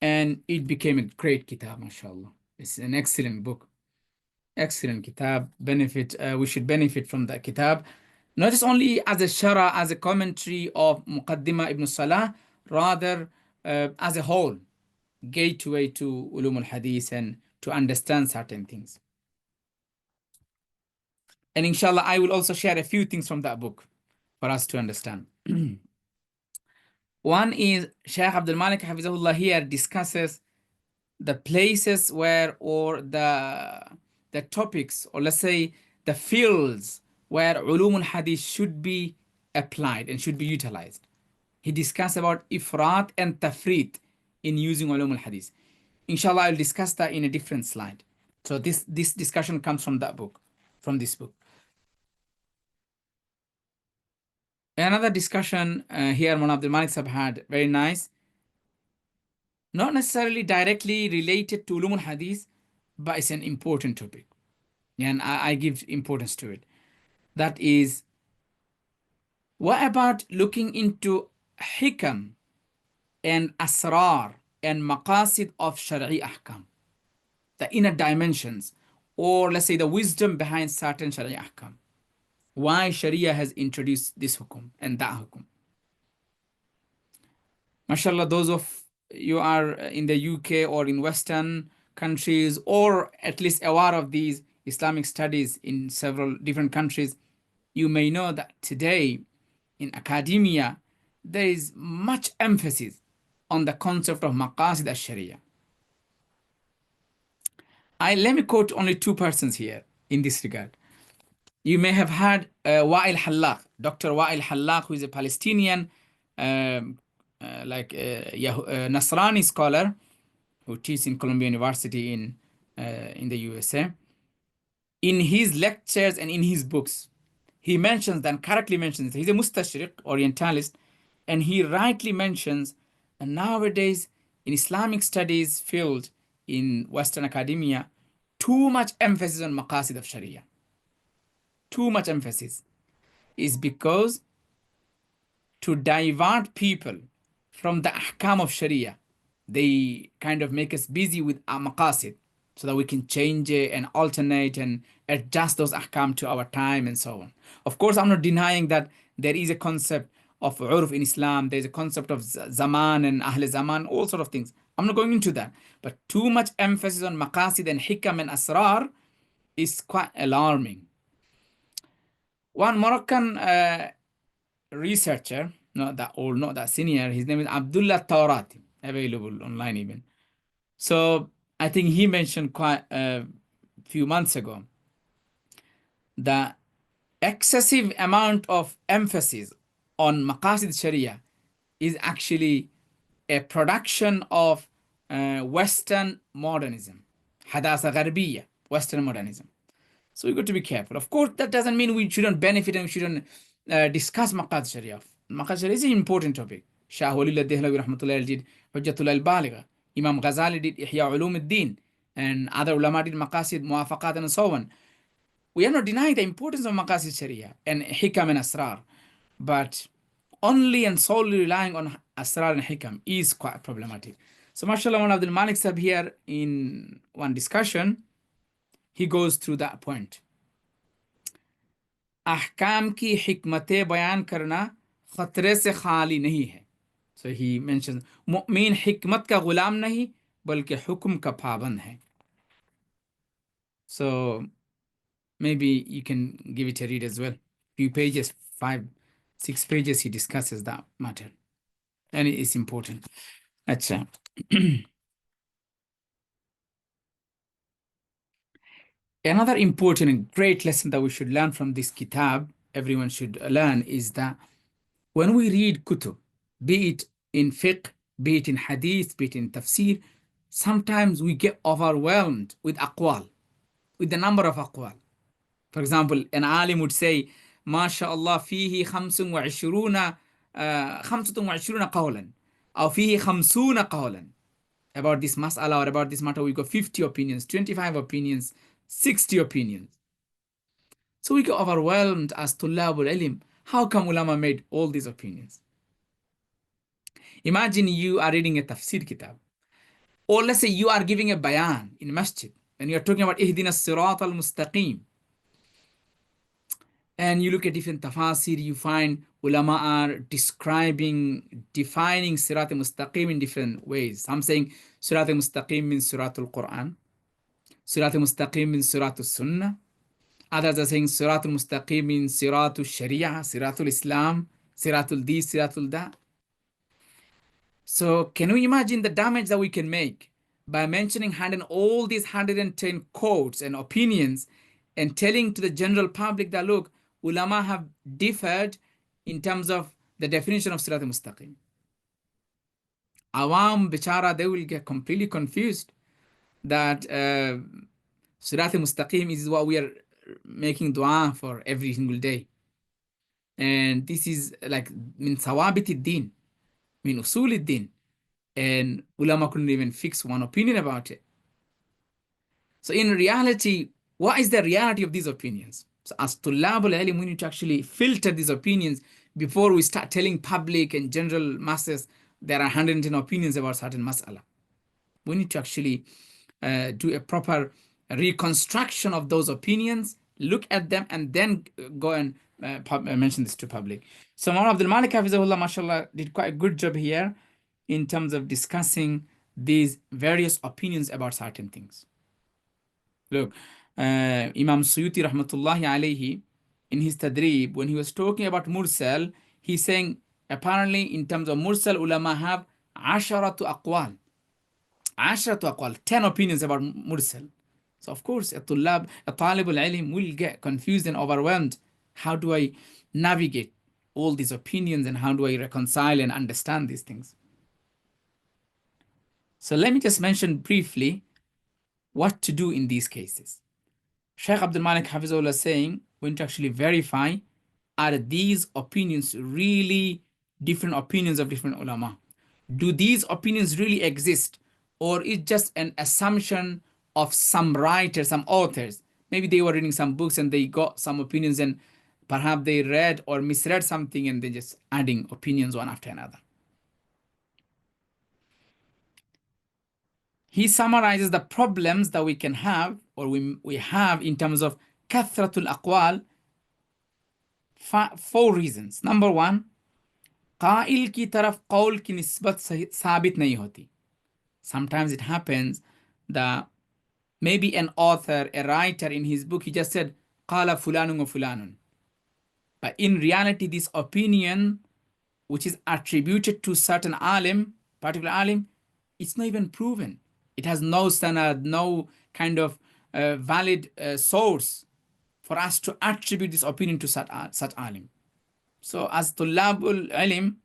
And it became a great kitab, mashallah. It's an excellent book. Excellent kitab. We should benefit from that kitab, not just only as a shara, as a commentary of Muqaddimah ibn Salah, rather as a whole gateway to Ulum al-Hadith and to understand certain things. And inshallah, I will also share a few things from that book for us to understand. One is Shaykh Abdul Malik Hafizahullah here discusses the places where, or the topics, or let's say the fields where Ulum al-Hadith should be applied and should be utilized. He discussed about ifrat and tafrit in using Ulum al-Hadith. Inshallah, I'll discuss that in a different slide. So this discussion comes from that book, from this book. Another discussion here, Maulana Abdur Rashīd Nu'mānī had, very nice. Not necessarily directly related to Ulum al-Hadith, but it's an important topic. And I give importance to it. That is, what about looking into hikam and asrar and maqasid of shari'i ahkam? The inner dimensions, or let's say the wisdom behind certain shari'i ahkam. Why Sharia has introduced this hukum and that hukum. MashaAllah, those of you are in the UK or in Western countries, or at least aware of these Islamic studies in several different countries, you may know that today in academia, there is much emphasis on the concept of maqasid al-sharia. Let me quote only two persons here in this regard. You may have heard Wa'il Hallaq, Dr. Wa'il Hallaq, who is a Palestinian Nasrani scholar who teaches in Columbia University in the USA. In his lectures and in his books, he mentions and correctly mentions, he's a Mustashriq, Orientalist, and he rightly mentions that nowadays in Islamic studies field in Western academia, too much emphasis on maqasid of Sharia. Too much emphasis is because to divert people from the ahkam of Sharia, they kind of make us busy with our maqasid so that we can change it and alternate and adjust those ahkam to our time and so on. Of course, I'm not denying that there is a concept of urf in Islam, there's a concept of zaman and ahl zaman, all sort of things. I'm not going into that. But too much emphasis on maqasid and hikam and asrar is quite alarming. One Moroccan researcher, not that old, not that senior, his name is Abdullah Taurati, available online even. So I think he mentioned quite a few months ago that excessive amount of emphasis on maqasid sharia is actually a production of Western modernism, hadasa gharbiya, Western modernism. So we got to be careful. Of course, that doesn't mean we shouldn't benefit and we shouldn't discuss maqasid sharia. Maqasid sharia is an important topic. Shah Walid al-Dehlawi rahmatullahi did Hujjatul al-Baligha. Imam Ghazali did Ihya Ulum al-Din, and other ulama did maqasid, muwafaqat, and so on. We are not denying the importance of maqasid sharia and hikam and asrar, but only and solely relying on asrar and hikam is quite problematic. So mashallah, Maulana Abdul Malik sahab here in one discussion, he goes through that point. ahkam ki hikmate bayan karna khatre se khali nahi hai. So he mentions mu'min hikmat ka gulam nahi balki hukum ka paband hai. So maybe you can give it a read as well. Few pages, 5, 6 pages, he discusses that matter. And it is important. Achha. Another important and great lesson that we should learn from this kitab, everyone should learn, is that when we read kutub, be it in fiqh, be it in hadith, be it in tafsir, sometimes we get overwhelmed with aqwal, with the number of aqwal. For example, an alim would say, MashaAllah, fihi 25 qawlan, or fihi 50 qawlan. About this mas'ala or about this matter, we got 50 opinions, 25 opinions, 60 opinions. So we get overwhelmed as tullabul ilm. How come ulama made all these opinions? Imagine you are reading a tafsir kitab, or let's say you are giving a bayan in masjid, and you're talking about ihdina sirat al-mustaqim, and you look at different tafasir, you find ulama are defining sirat al-mustaqim in different ways. Some saying sirat al-mustaqim means sirat al-Quran, sirat al-mustaqim means sirat al-sunnah, others are saying sirat al-mustaqim means sirat al-sharia, sirat al-islam, sirat al-this, sirat al-da. So can we imagine the damage that we can make by mentioning all these 110 quotes and opinions and telling to the general public that, look, ulama have differed in terms of the definition of Sirat al-Mustaqim. Awam, bichara, they will get completely confused that Sirat al-Mustaqim is what we are making dua for every single day. And this is like min thawabit ad-din, min usul ad-din. And ulama couldn't even fix one opinion about it. So in reality, what is the reality of these opinions? So as tullabul ilm, we need to actually filter these opinions before we start telling public and general masses there are 110 opinions about certain mas'ala. We need to actually do a proper reconstruction of those opinions, look at them, and then go and mention this to public. So Maulana Abdul Malik, hafizahullah, mashallah, did quite a good job here in terms of discussing these various opinions about certain things. Look, Imam Suyuti rahmatullahi alayhi, in his Tadrib, when he was talking about Mursal, he's saying Apparently, in terms of mursal, ulama have 10 opinions about mursal. So of course, a talib al-ilm will get confused and overwhelmed. How do I navigate all these opinions and how do I reconcile and understand these things? So let me just mention briefly what to do in these cases. Shaykh Abdul Malek Hafizullah is saying we need to actually verify, are these opinions really different opinions of different ulama? Do these opinions really exist? Or is just an assumption of some writers, some authors? Maybe they were reading some books and they got some opinions and perhaps they read or misread something and they're just adding opinions one after another. He summarizes the problems that we can have or we have in terms of kathratul aqwal. 4 reasons. Number 1, qail ki taraf qaul ki nisbat sabit nahi hoti. Sometimes it happens that maybe an author, a writer in his book, he just said qala fulanun wa fulanun. But in reality, this opinion, which is attributed to certain alim, particular alim, it's not even proven. It has no sanad, no kind of valid source for us to attribute this opinion to such alim. So as tulabul ilm,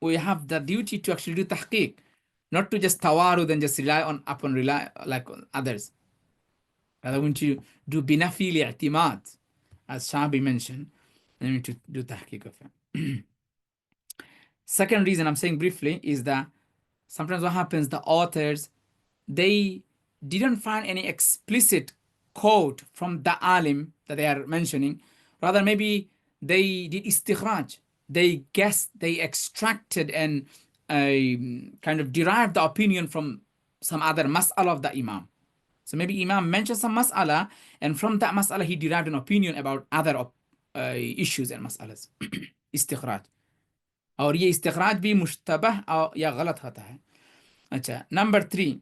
we have the duty to actually do tahqiq, not to just tawarud and just rely on others. Rather, we need to do binafi li'timad, as Shabi mentioned, and we need to do tahqiq of it. Second reason I'm saying briefly is that sometimes what happens, the authors, they didn't find any explicit quote from the alim that they are mentioning. Rather, maybe they did istikhraj. They guessed, they extracted and kind of derived the opinion from some other mas'ala of the imam. So maybe imam mentioned some mas'ala, and from that mas'ala he derived an opinion about other issues and mas'alas. Istikhraj. और ये इस्तिखराज भी मुश्तबह या गलत होता है. अच्छा, number 3,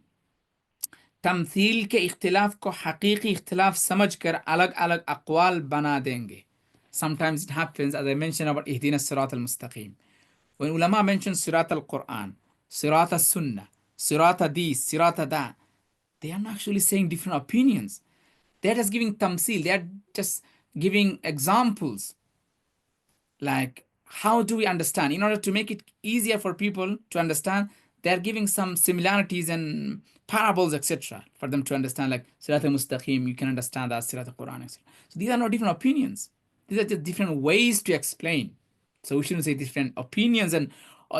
तमथील के इख्तिलाफ को हकीकी इख्तिलाफ समझकर अलग अलग अक़वाल बना देंगे. Sometimes it happens, as I mentioned about ihdina sirat al-mustaqim. When ulama mention sirat al-Quran, sirat al-Sunnah, sirat al-This, sirat al-That, they are not actually saying different opinions. They are just giving tamsil. They are just giving examples. Like, how do we understand? In order to make it easier for people to understand, they're giving some similarities and parables, etc., for them to understand, like Sirat al-Mustaqim, you can understand that, Sirat al-Quran, etc. So these are not different opinions. These are just different ways to explain. So we shouldn't say different opinions and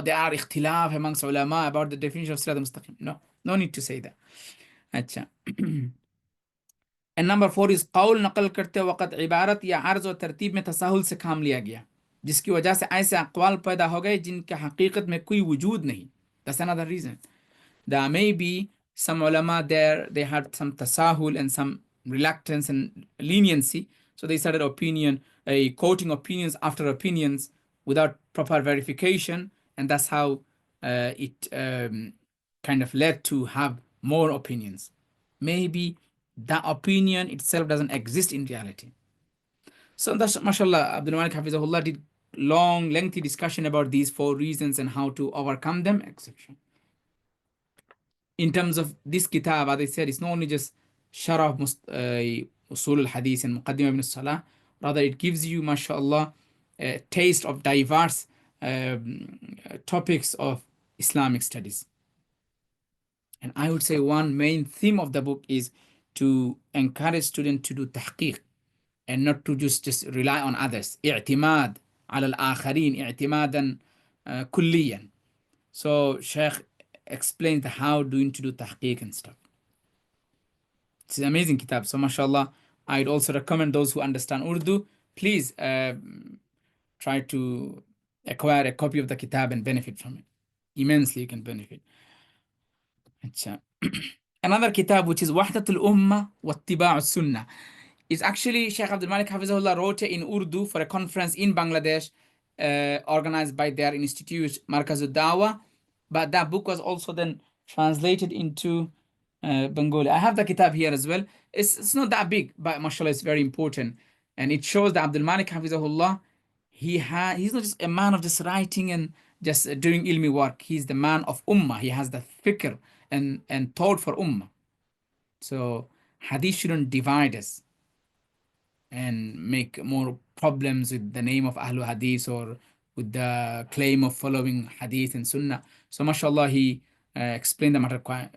there are ikhtilaf amongst ulama about the definition of Sirat al-Mustaqim. No need to say that. Achha. And number 4 is qawl naqal karte waqt ibarat ya arz wa tartib mein tasahul se काम लिया गया, जिसकी वजह से ऐसे अक़वाल पैदा हो गए जिनके हकीकत में कोई वजूद नहीं. That's another reason. There may be some ulama there, they had some tasahul and some reluctance and leniency, so they started quoting opinions after opinions without proper verification, and that's how it kind of led to have more opinions. Maybe that opinion itself doesn't exist in reality. So that's, mashallah, Abdul Malik Hafizahullah did long, lengthy discussion about these 4 reasons and how to overcome them, etc. In terms of this kitab, as I said, it's not only just Sharaf Usul al-Hadith and Muqaddimah ibn Salah, rather it gives you, mashallah, a taste of diverse topics of Islamic studies. And I would say one main theme of the book is to encourage students to do tahqiq and not to just rely on others. i'timad ala al-akharin i'timadan kulliyan. So Shaykh explains how to do tahqiq and stuff. It's an amazing kitab. So mashallah, I'd also recommend those who understand Urdu, please try to acquire a copy of the kitab and benefit from it. Immensely you can benefit. Another kitab, which is Wahdatul Ummah wa Ittiba'u Sunnah, is actually Shaykh Abdul Malik Hafizahullah wrote it in Urdu for a conference in Bangladesh organized by their institute Markazud Dawah, but that book was also then translated into Bengali. I have the kitab here as well. It's not that big, but mashallah it's very important, and it shows that Abdul Malik Hafizahullah, he's not just a man of just writing and just doing ilmi work. He's the man of ummah. He has the fikr and thought for ummah. So hadith shouldn't divide us and make more problems with the name of Ahlul Hadith or with the claim of following Hadith and Sunnah. So, mashallah, he explained the matter quite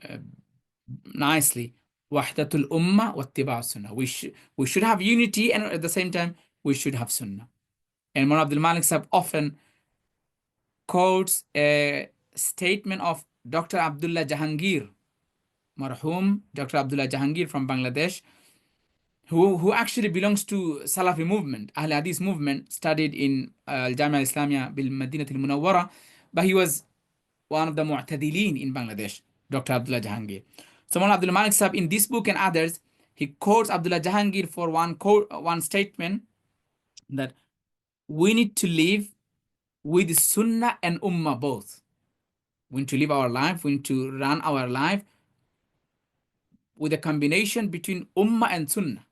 nicely. Wahdatul Ummah wa ittiba'u Sunnah. We should have unity, and at the same time, we should have Sunnah. And Maulana Abdul Malik Sahib often quotes a statement of Dr. Abdullah Jahangir, marhum Dr. Abdullah Jahangir from Bangladesh, who actually belongs to Salafi movement, Ahl Hadith movement, studied in Al-Jamia Islamia bil Madinah al-Munawwara, but he was one of the Mu'tadilin in Bangladesh, Dr. Abdullah Jahangir. So Maulana Abdul Malik Sahib, in this book and others, he quotes Abdullah Jahangir for one statement that we need to live with Sunnah and Ummah both. We need to live our life, we need to run our life with a combination between Ummah and Sunnah.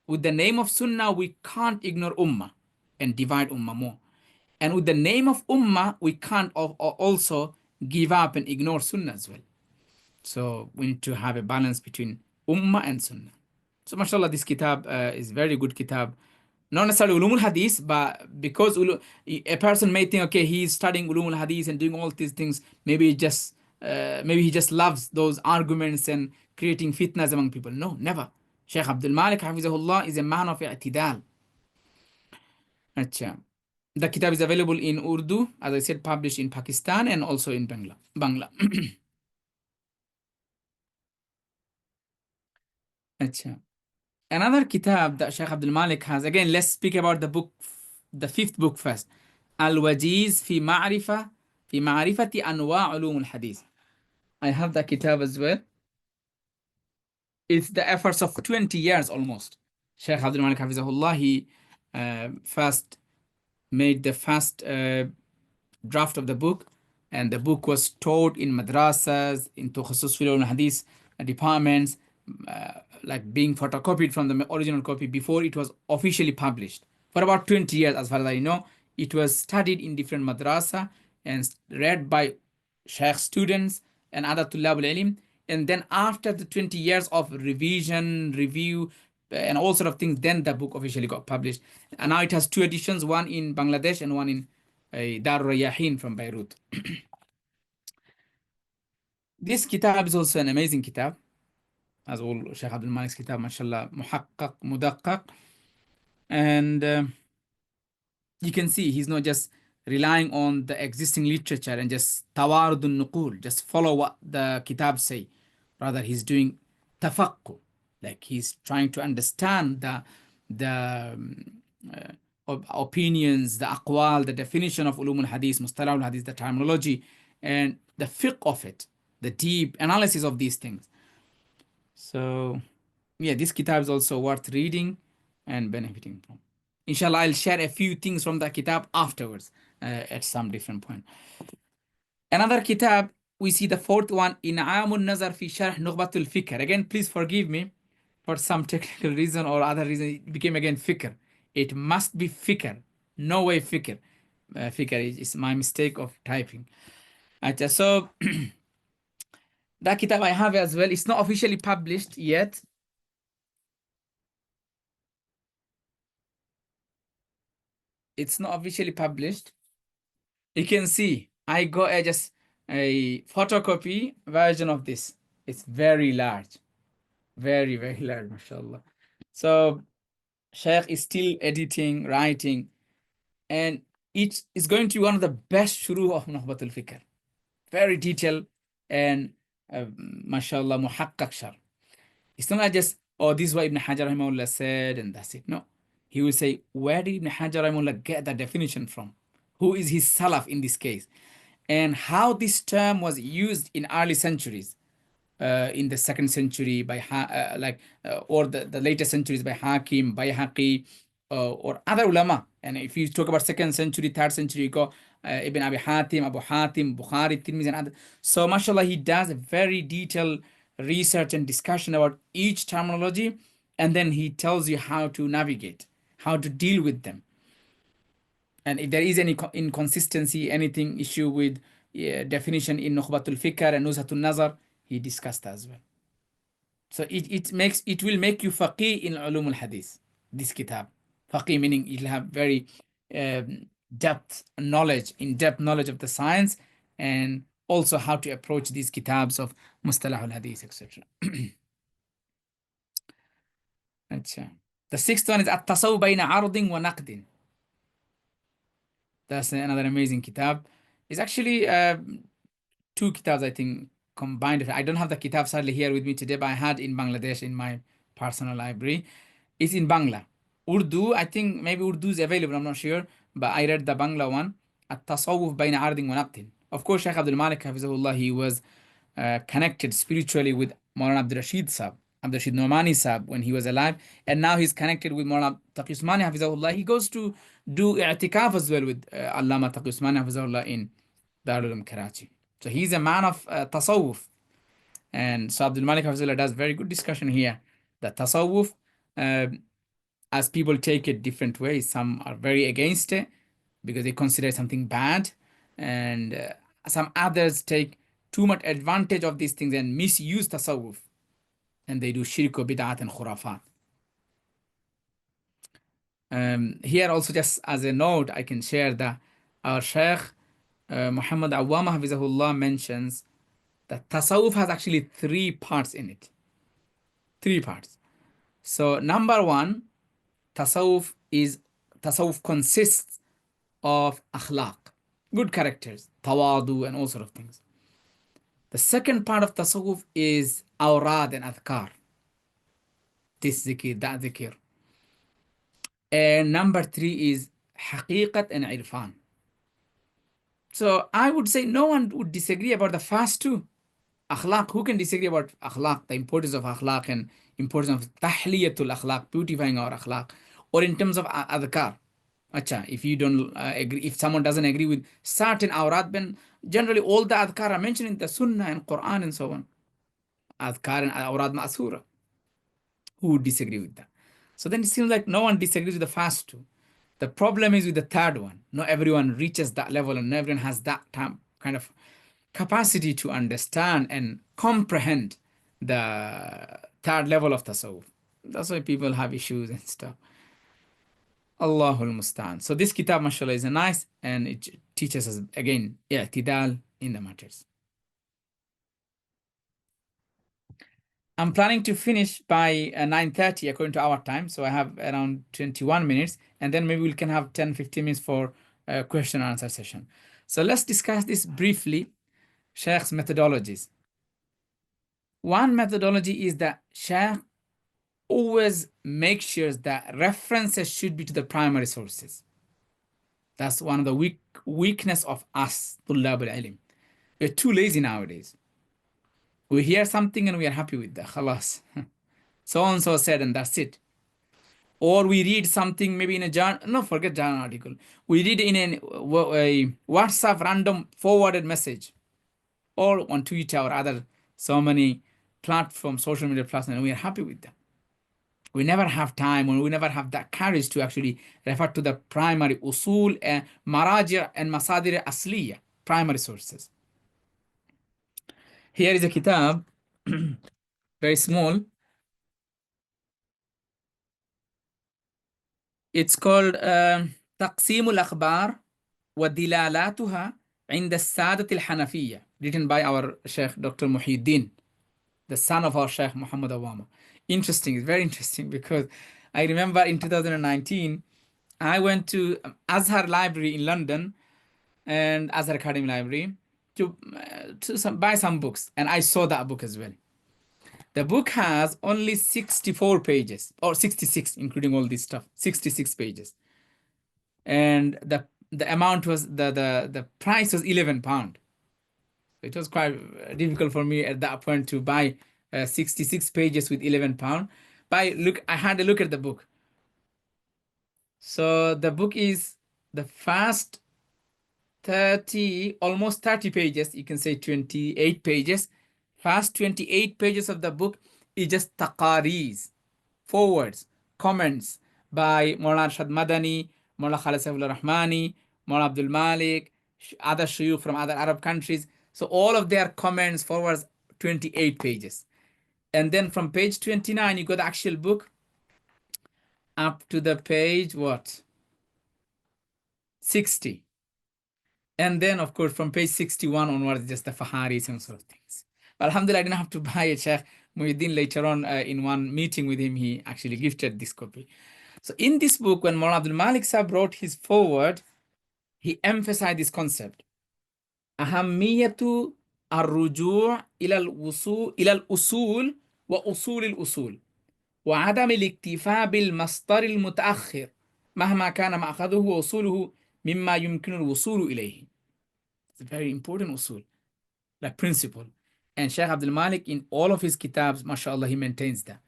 With the name of Sunnah, we can't ignore Ummah and divide Ummah more. And with the name of Ummah, we can't also give up and ignore Sunnah as well. So we need to have a balance between Ummah and Sunnah. So mashallah, this kitab is very good kitab. Not necessarily Ulum al-Hadith, but because a person may think, okay, he's studying Ulum al-Hadith and doing all these things, maybe he just loves those arguments and creating fitnas among people. No, never. Shaykh Abdul Malek Hafizahullah is a man of i'tidal. Achha. The kitab is available in Urdu, as I said, published in Pakistan and also in Bangla. Achha. Another kitab that Shaykh Abdul Malik has, again, let's speak about the book, the fifth book first. Al-Wajiz fi ma'rifati anwa' ulum al-Hadith. I have the kitab as well. It's the efforts of 20 years almost. Shaykh Abdul Malik Hafizahullah, he first made the first draft of the book, and the book was taught in madrasas, into khusus ulum al-Hadith departments, like being photocopied from the original copy before it was officially published. For about 20 years, as far as I know, it was studied in different madrasa and read by Shaykh students and other Tullab al-Ilm. And then after the 20 years of revision, review, and all sort of things, then the book officially got published. And now it has two editions, one in Bangladesh and one in Dar Rayahin from Beirut. This kitab is also an amazing kitab, as all Shaykh Abdul Malik's kitab, mashallah, muhaqqaq, mudaqqaq. And you can see he's not just relying on the existing literature and just tawarudun nuqul, just follow what the kitab say. Rather, he's doing tafaqquh, like he's trying to understand the opinions, the aqwal, the definition of ulum al-hadith, mustalah al-hadith, the terminology, and the fiqh of it, the deep analysis of these things. So, yeah, this kitab is also worth reading and benefiting from. Inshallah, I'll share a few things from the kitab afterwards at some different point. Another kitab, we see the fourth one, In'amun Nazar fi Sharh Nukhbatul Fikr. Again, please forgive me for some technical reason or other reason, it became again fikr. It must be fikr, no way fikr. Fikr is my mistake of typing. So, that kitab I have as well. It's not officially published yet. It's not officially published. You can see I got just a photocopy version of this. It's very large, very, very large, mashallah. So Shaykh is still editing, writing, and it is going to be one of the best shuru of Nukhbatul Fikr. Very detailed and mashallah, muhaqqaq shar. It's not like just, oh, this is what Ibn Hajar Rahimahullah said and that's it. No. He will say, where did Ibn Hajar Rahimahullah get that definition from? Who is his salaf in this case? And how this term was used in early centuries, in the 2nd century by or the later centuries by Hakim, Bayhaqi, or other ulama. And if you talk about 2nd century, 3rd century, you go Ibn Abi Hatim, Abu Hatim, Bukhari, Tirmidhi, and other. So mashallah, he does a very detailed research and discussion about each terminology, and then he tells you how to navigate, how to deal with them. And if there is any inconsistency, anything issue with definition in Nukhbatul Fikr and Nuzhatul Nazar, he discussed as well. So it will make you faqih in Ulum al-Hadith, this kitab. Faqih meaning you'll have very in-depth knowledge of the science, and also how to approach these kitabs of Mustalah al-Hadith, etc. The sixth one is At-Tasawwuf Bayna Ardin wa Naqdin. That's another amazing kitab. It's actually two kitabs, I think, combined. I don't have the kitab sadly here with me today, but I had in Bangladesh in my personal library. It's in Bangla. Urdu, I think maybe Urdu is available, I'm not sure, but I read the Bangla one. At-Tasawwuf Bayna Ardin wa Naqdin. Of course, Shaykh Abdul Malek, Hafizahullah, he was connected spiritually with Maulana Abdur Rashīd Nu'mānī when he was alive, and now he's connected with Maulana Taqī Usmānī, Hafizahullah. He goes to do i'tikaf as well with Allama Taqī Usmānī, Hafizahullah, in Ulum, Karachi. So he's a man of tasawwuf. And so Abdul Malik Hafizahullah does very good discussion here. The tasawwuf, as people take it different ways, some are very against it because they consider it something bad, and some others take too much advantage of these things and misuse tasawwuf, and they do shirk, bid'at, and khurafat. Here also, just as a note, I can share that our Shaykh Muhammad Awwama Hafizahullah mentions that tasawwuf has actually 3 parts in it. 3 parts. So number one, tasawwuf consists of akhlaq, good characters, tawadu, and all sort of things. The second part of tasawwuf is awrad and adhkar, this zikr, that zikr. And number 3 is haqiqat and irfan. So I would say no one would disagree about the first 2. Akhlaq, who can disagree about akhlaq, the importance of akhlaq and importance of tahliyatul akhlaq, beautifying our akhlaq, or in terms of adhkar. If you don't agree, if someone doesn't agree with certain awrad, then generally all the adhkar are mentioned in the Sunnah and Quran and so on. Adhkar and awrad ma'asura. Who would disagree with that? So then it seems like no one disagrees with the first 2. The problem is with the third one. Not everyone reaches that level, and everyone has that kind of capacity to understand and comprehend the third level of tasawwuf. That's why people have issues and stuff. Allahul Musta'an. So this kitab, mashallah, is nice, and it teaches us again i'tidal in the matters. I'm planning to finish by 9:30 according to our time, so I have around 21 minutes, and then maybe we can have 10-15 minutes for a question and answer session. So let's discuss this briefly, Shaykh's methodologies. One methodology is that Shaykh always makes sure that references should be to the primary sources. That's one of the weakness of us, Tullab al-Ilm. We're too lazy nowadays. We hear something and we are happy with that. Khalas. So-and-so said, and that's it. Or we read something maybe in a journal, no, forget journal article. We read in a WhatsApp random forwarded message, or on Twitter or other so many platforms, social media platforms, and we are happy with them. We never have time, or we never have that courage to actually refer to the primary usul, maraji' and masadir asliya, primary sources. Here is a kitab, very small. It's called تقسيم الأخبار ودلالاتها عند السادة الحنفية, written by our Shaykh Dr. Muhyiddin, the son of our Shaykh Muhammad Awwama. Interesting, it's very interesting, because I remember in 2019, I went to Azhar Library in London and Azhar Academy Library to buy some books, and I saw that book as well. The book has only 64 pages, or 66, including all this stuff, 66 pages. And the amount was, the price was £11. It was quite difficult for me at that point to buy 66 pages with £11. But I had a look at the book. So the book is the first almost 30 pages, you can say 28 pages. First 28 pages of the book is just taqaris, forwards, comments by Maulana Arshad Madani, Maulana Abdur Rahmani, Maulana Abdul Malek, other shuyukh from other Arab countries. So all of their comments forwards 28 pages. And then from page 29, you got the actual book up to the page, what? 60. And then, of course, from page 61 onwards, just the Faharis and sort of things. But alhamdulillah, I didn't have to buy it. Shaykh Muhyiddin later on in one meeting with him, he actually gifted this copy. So in this book, when Maulana Abdul Malik Sahib wrote his foreword, he emphasized this concept. أهمية الرجوع إلى الأصول وأصول الأصول وعدم الاكتفاء بالمصدر المتأخر مهما كان مأخذه ووصوله مما يمكن الوصول إليه. It's a very important usul, like principle. And Shaykh Abdul Malik, in all of his kitabs, mashallah, he maintains that.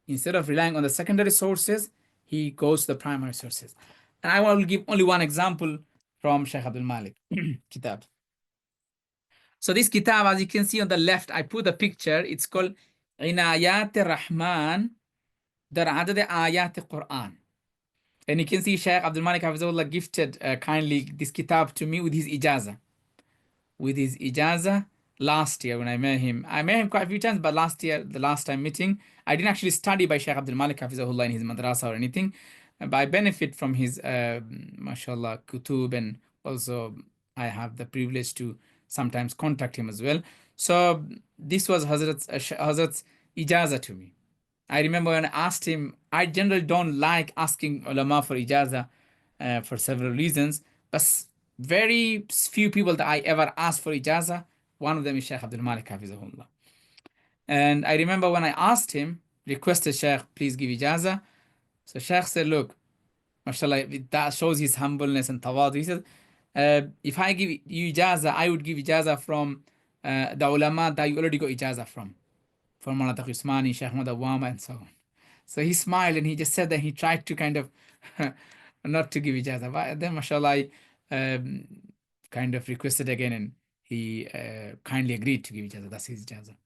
Instead of relying on the secondary sources, he goes to the primary sources. And I will give only one example from Shaykh Abdul Malik kitab. So this kitab, as you can see on the left, I put the picture. It's called Inayat Rahman Dar Adad Ayat Quran. And you can see Shaykh Abdul Malik Hafizahullah gifted kindly this kitab to me with his ijazah. With his ijazah last year when I met him. I met him quite a few times, but last year, the last time meeting, I didn't actually study by Shaykh Abdul Malik Hafizahullah in his madrasa or anything, but I benefit from his, mashallah, kutub, and also I have the privilege to sometimes contact him as well. So this was Hazrat's ijazah to me. I remember when I asked him, I generally don't like asking ulama for ijazah for several reasons, but very few people that I ever asked for ijazah, one of them is Shaykh Abdul Malik Hafizahullah. And I remember when I asked him, requested Shaykh, please give ijazah. So Shaykh said, look, mashallah, that shows his humbleness and tawadu. He said, if I give you ijazah, I would give ijazah from the ulama that you already got ijazah from Maulana Taqī Usmānī, Shaykh Muḥammad Abdul Mālek, and so on. So he smiled and he just said that he tried to kind of not to give ijazah. But then, mashallah, I kind of requested again and he kindly agreed to give ijazah. That's his ijazah.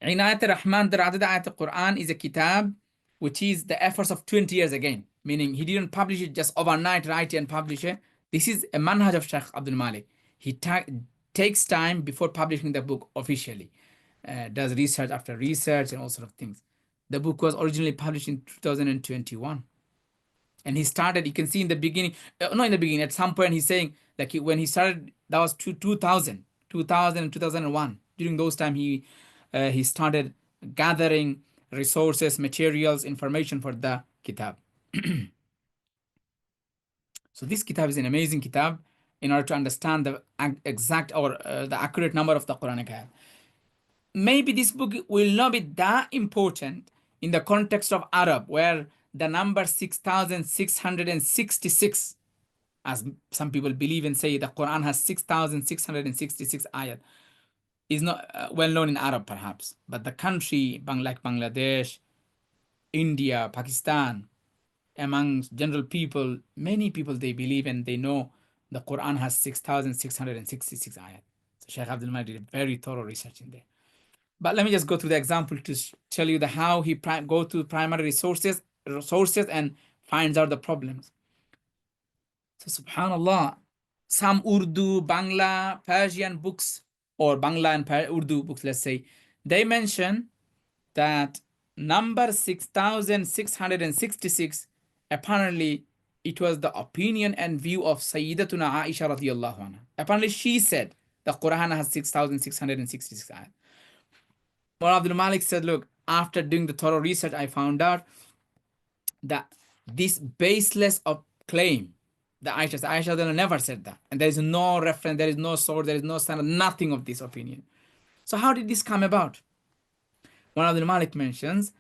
Inayat Rahman Dar Adad Ayat Quran is a kitab which is the efforts of 20 years again, meaning he didn't publish it just overnight, write it and publish it. This is a manhaj of Shaykh Abdul Malik. He takes time before publishing the book officially, does research after research and all sorts of things. The book was originally published in 2021. And he started, you can see in the beginning, not in the beginning, at some point he's saying, like when he started, that was 2000 and 2001. During those time, he started gathering resources, materials, information for the kitab. So this kitab is an amazing kitab in order to understand the exact or the accurate number of the Quranic ayat. Maybe this book will not be that important in the context of Arab, where the number 6,666, as some people believe and say the Quran has 6,666 ayat, is not well known in Arab perhaps. But the country, like Bangladesh, India, Pakistan, among general people, many people, they believe and they know the Quran has 6,666 ayat. So Shaykh Abdul Malik did a very thorough research in there. But let me just go through the example to tell you how he go to primary resources and finds out the problems. So subhanallah, some Urdu, Bangla, Persian books, or Bangla and Urdu books, let's say, they mention that number 6,666, apparently it was the opinion and view of Sayyidatuna Aisha radiyallahu anha. Apparently she said the Quran has 6,666 ayat. Maulana Abdul Malik said, look, after doing the thorough research, I found out that this baseless of claim, the Aisha never said that. And there is no reference, there is no source, there is no standard, nothing of this opinion. So how did this come about? Maulana Abdul Malik mentions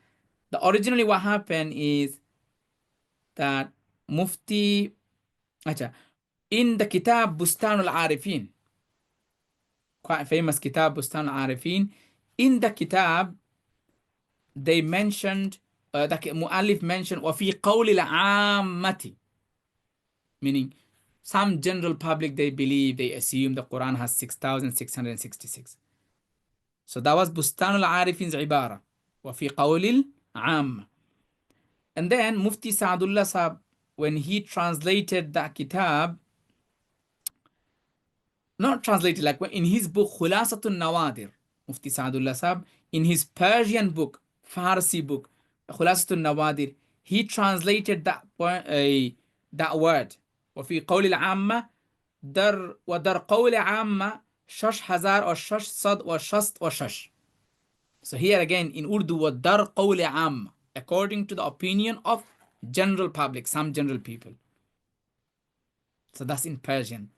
that originally what happened is that Muftī, in the kitab Bustan al-Arifin, quite famous kitab Bustan al-Arifin, in the kitab, they mentioned, the Mu'allif mentioned, وَفِي قَوْلِ الْعَامَّةِ, meaning some general public, they believe, they assume the Quran has 6,666. So that was Bustan al-Arifin's ibara, وَفِي قَوْلِ الْعَامَّةِ. And then Mufti Sa'adullah Sahab when he translated the kitab, not translated, like in his book Khulasatun Nawadir, Mufti Saadullah Sahab, in his Persian book, Farsi book, Khulasatun Nawadir, he translated that word. وفي قول العامة در ودر قول عامة شش هزار و شش صد و شست و شش. So here again in Urdu, ودر قول عامة, according to the opinion of general public, some general people. So that's in Persian.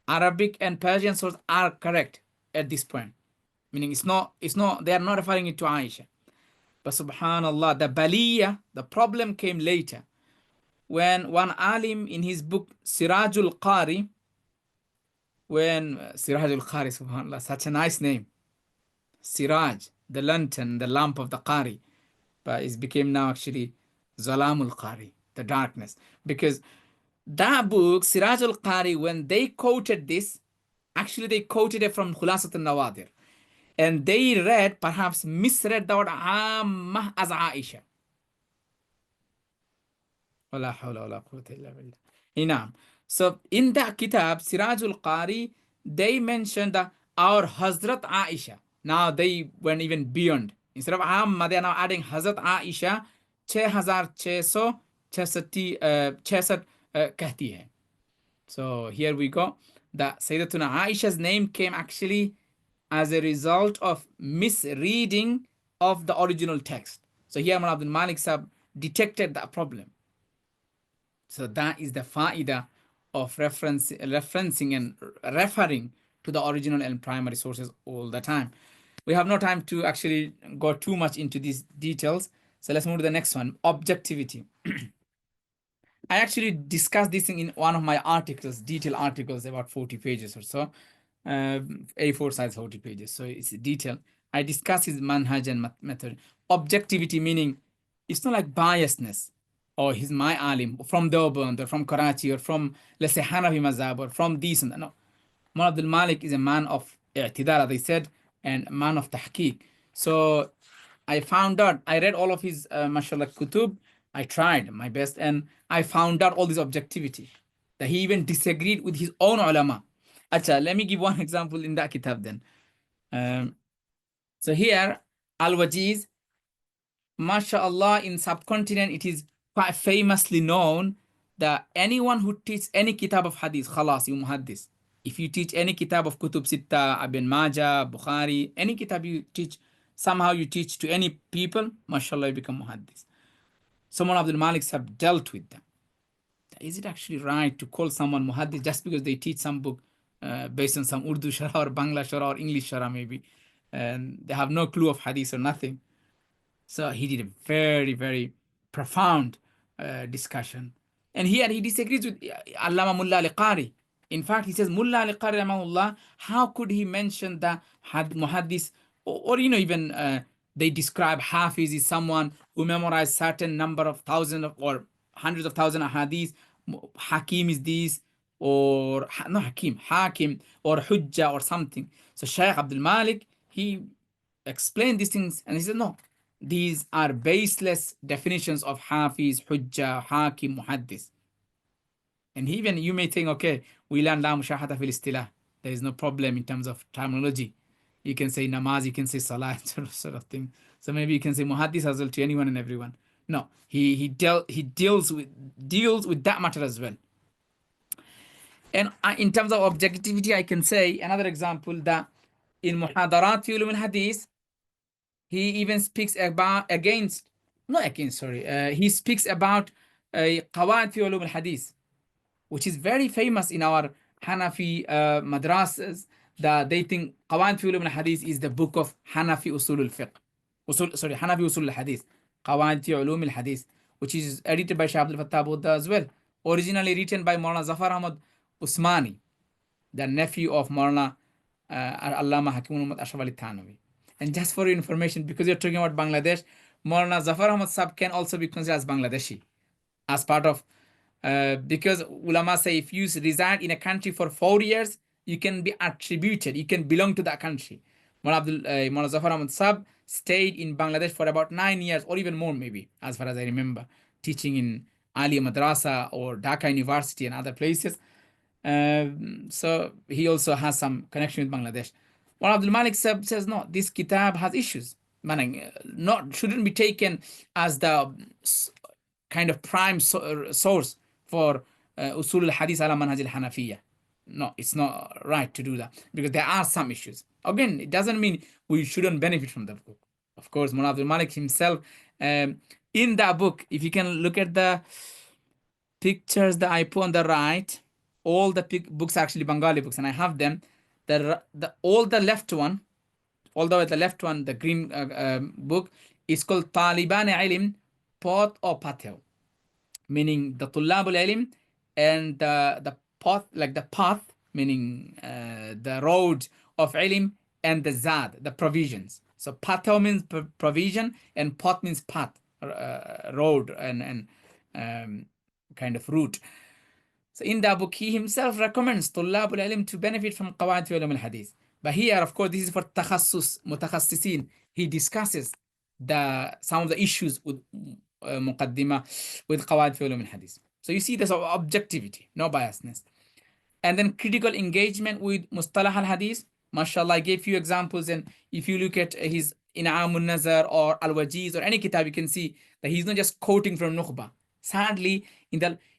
Arabic and Persian sources are correct at this point. Meaning they are not referring it to Aisha. But subhanallah, the baliyah, the problem came later. When one alim in his book Sirajul Qari, Sirajul Qari, subhanallah, such a nice name. Siraj, the lantern, the lamp of the Qari. But it became now actually Zalamul Qari, the darkness. Because that book, Siraj al-Qari, when they quoted this, actually they quoted it from Khulasat al-Nawadir. And they read, perhaps misread the word Ammah as Aisha. Wala hawla wala quwwata illa billah. So in that kitab, Siraj al-Qari, they mentioned that our Hazrat Aisha. Now they went even beyond. Instead of Ammah, they are now adding Hazrat Aisha, 6666 कहती है. So here we go. That Sayyidatuna Aisha's name came actually as a result of misreading of the original text. So here Maulana Abdul Malik Sahab detected that problem. So that is the faida of referencing and referring to the original and primary sources all the time. We have no time to actually go too much into these details. So let's move to the next one, objectivity. I actually discussed this in one of my articles, detailed articles, about 40 pages or so, A4 size 40 pages. So it's detailed. I discuss his manhaj and method. Objectivity meaning it's not like biasness, or he's my alim from Deoband or from Karachi or from, let's say, Hanafi Mazhab or from this and that. No. Maulana Abdul Malik is a man of i'tidal, as they said, and a man of tahqiq. So I found out, I read all of his mashallah kutub. I tried my best and I found out all this objectivity, that he even disagreed with his own ulama. Acha, let me give one example in that kitab then. So here, Al-Wajiz, mashallah, in subcontinent, it is quite famously known that anyone who teaches any kitab of hadith, khalas, you muhaddis. If you teach any kitab of Kutub Sitta, Ibn Majah, Bukhari, any kitab you teach, somehow you teach to any people, mashallah, you become muhaddis. Someone Abdul Malik have dealt with them. Is it actually right to call someone muhaddis just because they teach some book based on some Urdu shara or Bangla shara or English shara maybe, and they have no clue of hadith or nothing? So he did a very, very profound discussion. And here he disagrees with Allama Mulla al-Qari. In fact, he says, Mulla al-Qari rahimahullah, how could he mention the muhaddis, or even they describe Hafiz is someone who memorized certain number of thousands of, or hundreds of thousands of hadith. Hakim is this, or not Hakim, or Hujjah or something. So Shaykh Abdul Malik, he explained these things and he said, no, these are baseless definitions of Hafiz, Hujjah, Hakim, Muhaddis. And even you may think, okay, we learn La Mushahata fil Istilah. There is no problem in terms of terminology. You can say namaz, you can say salah, sort of thing. So maybe you can say muhaddis as well to anyone and everyone. No, he deals with that matter as well. And in terms of objectivity, I can say another example that in Muhadarat fi Ulum al-Hadith, he even speaks about he speaks about Qawaid fi Ulum al-Hadith, which is very famous in our Hanafi madrasas, that they think Qawaid fi Ulum al-Hadith is the book of Hanafi Usul al-Fiqh. Hanafi Usul al-Hadith. Qawaid fi Ulum al-Hadith, which is edited by Shaykh Abdul Fattāḥ as well. Originally written by Maulana Abdur Rashīd Nu'mānī, the nephew of Maulana Allama Hakim Muhammad Ashraf Ali Thanwi. And just for your information, because you're talking about Bangladesh, Maulana Zafar Ahmad Sahab can also be considered as Bangladeshi, as part of, because ulama say if you reside in a country for 4 years, you can be attributed, you can belong to that country. Maulana Zafar Ahmad Sahab stayed in Bangladesh for about 9 years or even more maybe, as far as I remember, teaching in Ali Madrasa or Dhaka University and other places. So he also has some connection with Bangladesh. Maulana Abdul Malik says, no, this kitab has issues. Meaning, shouldn't be taken as the kind of prime source for Usul al-Hadith ala manhaj al-Hanafiyya. No, it's not right to do that because there are some issues. Again, it doesn't mean we shouldn't benefit from the book. Of course, Maulana Abdul Malik himself, in that book, if you can look at the pictures that I put on the right, all the books are actually Bengali books, and I have them. All the left one, all the way the left one, the green book, is called Taliban Ilm, Path or Patel, meaning the Tullabul Ilm, and the path, like the path, meaning the road of ilm, and the zad, the provisions. So patel means provision, and path means path, road, and kind of route. So in that book, he himself recommends طلاب العلم to benefit from قواعد في علوم الحديث. But here, of course, this is for تخصص متخصصين. He discusses some of the issues with مقدمة with قواعد في علوم الحديث. So you see there's objectivity, no biasness. And then critical engagement with Mustalah al-Hadith. MashaAllah, I gave few examples, and if you look at his In'am al-Nazar or Al-Wajiz or any kitab, you can see that he's not just quoting from Nukhba. Sadly,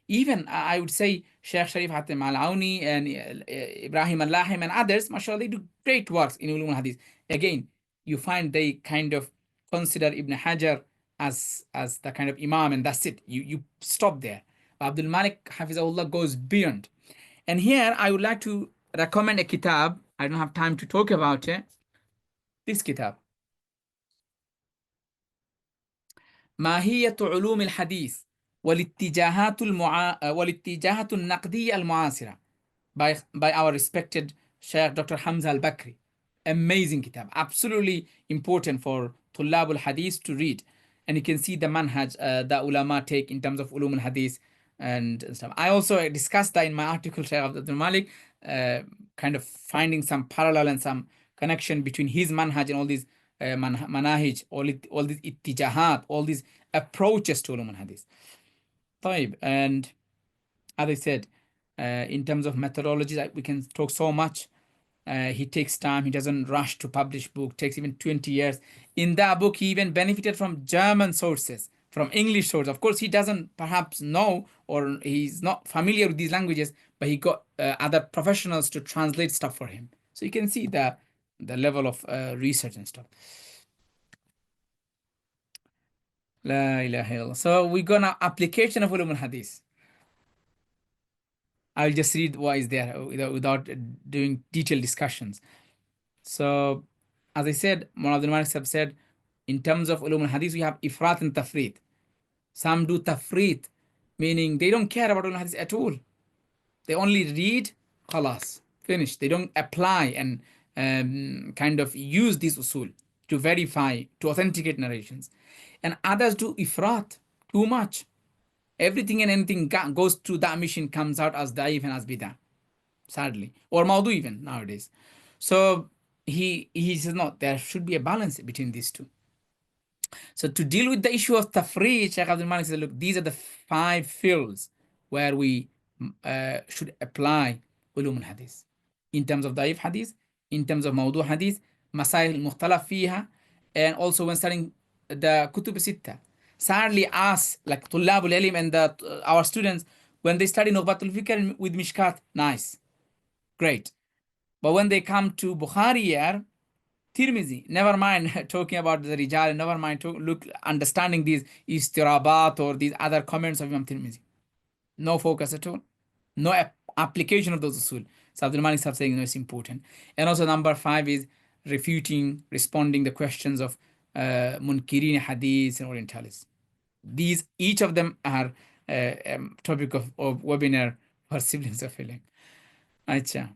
even I would say Shaykh Sharif Hatim al-Auni and Ibrahim al-Lahim and others, mashallah, they do great works in Ulum al-Hadith. Again, you find they kind of consider Ibn Hajar as the kind of imam, and that's it. You stop there. Abdul Malik, Hafizahullah, goes beyond. And here I would like to recommend a kitab. I don't have time to talk about it. This kitab. ماهية علوم الحديث والاتجاهات النقدية المعاصرة by our respected Shaykh Dr. Hamza al-Bakri. Amazing kitab, absolutely important for طلاب al-Hadith to read. And you can see the manhaj that ulama take in terms of ulum al-Hadith and stuff. I also discussed that in my article, Shaykh Abdul Malek, kind of finding some parallel and some connection between his manhaj and all these manahij, all these ittijahat, all these approaches to ulum al-Hadith. And as I said, in terms of methodologies, we can talk so much. He takes time. He doesn't rush to publish book. Takes even 20 years. In that book, he even benefited from German sources, from English sources. Of course, he doesn't perhaps know, or he's not familiar with these languages, but he got other professionals to translate stuff for him. So you can see the level of research and stuff. La ilaha illallah. So we're gonna application of ulum al-Hadith. I'll just read what is there without doing detailed discussions. So, as I said, Maulana Abdur Rashīd said, in terms of ulum al-Hadith, we have ifrat and tafrit. Some do tafrit, meaning they don't care about ulum al-Hadith at all. They only read, khalas, finished. They don't apply and kind of use these usul to verify, to authenticate narrations. And others do ifrat, too much. Everything and anything goes to that mission, comes out as da'if and as bidah, sadly, or maudu even nowadays. So he says, no, there should be a balance between these two. So to deal with the issue of tafreed, Shaykh Abdul Malik says, look, these are the 5 fields where we should apply ulum al-Hadith. In terms of da'if hadith, in terms of maudu hadith, masail mukhtalaf fiha, and also when studying the kutub sitta. Sadly, us, like Tullabul Ilm and our students, when they study Nukhbatul Fikr with Mishkat, nice, great. But when they come to Bukhari or Tirmizi, never mind talking about the Rijal, never mind understanding these istirabat or these other comments of Imam Tirmizi. No focus at all. No application of those usul. So Abdul Malik is saying, no, it's important. And also number 5 is refuting, responding the questions of Munkirin Hadith and Orientalists. These, each of them are topic of webinar for siblings of ilm. Aicha.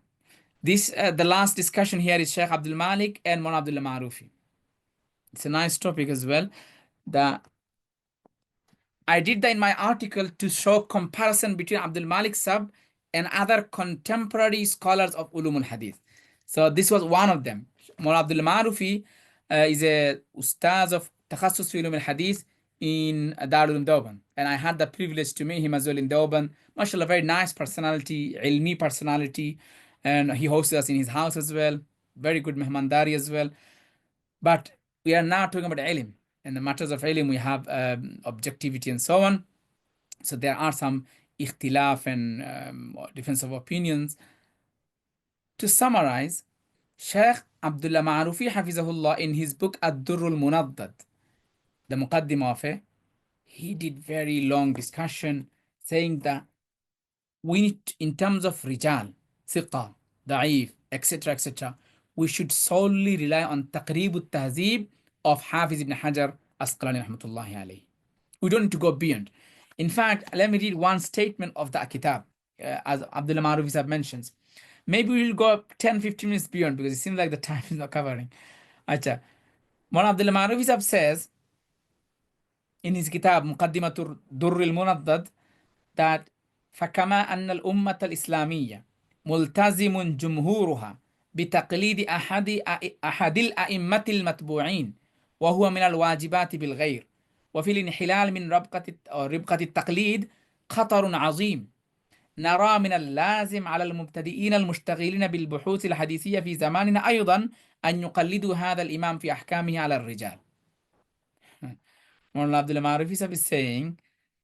This the last discussion here is Shaykh Abdul Malik and Maulana Abdullah Marufi. It's a nice topic as well. I did that in my article to show comparison between Abdul Malik Sab and other contemporary scholars of Ulum al-Hadith. So this was one of them. Maulana Abdullah Marufi is a ustaz of Takhassus fi Ulum al-Hadith in Darul Uloom, and I had the privilege to meet him as well in Deoband. MashaAllah, very nice personality, ilmi personality, and he hosted us in his house as well. Very good mehmandari as well. But we are now talking about ilm. In the matters of ilm, we have objectivity and so on. So there are some ikhtilaf and difference of opinions. To summarize, Shaykh Abdul Ma'rufi Hafizahullah in his book Ad-Durrul Munaddad, the Muqaddimah of it, he did very long discussion saying that we need, in terms of rijal, thiqa, da'if, etc., we should solely rely on Taqrib al-Tahzib of Hafiz ibn Hajar Asqalani rahmatullahi alayhi. We don't need to go beyond. In fact, let me read one statement of the kitab, as Abdul Ma'rufi Sahab mentions. Maybe we'll go 10-15 minutes beyond because it seems like the time is not covering. Acha. Maulana Abdul Ma'rufi Sahab says in his kitab Muqaddimatur Durrul Munaddad that فكما أن الأمة الإسلامية ملتزم جمهورها بتقليد أحد الأئمة المتبوعين وهو من الواجبات بالغير وفي الانحلال من ربقة التقليد خطر عظيم نرى من اللازم على المبتدئين المشتغلين بالبحوث الحديثية في زماننا أيضا أن يقلدوا هذا الإمام في أحكامه على الرجال. Maulana Abdul Ma'rufi is saying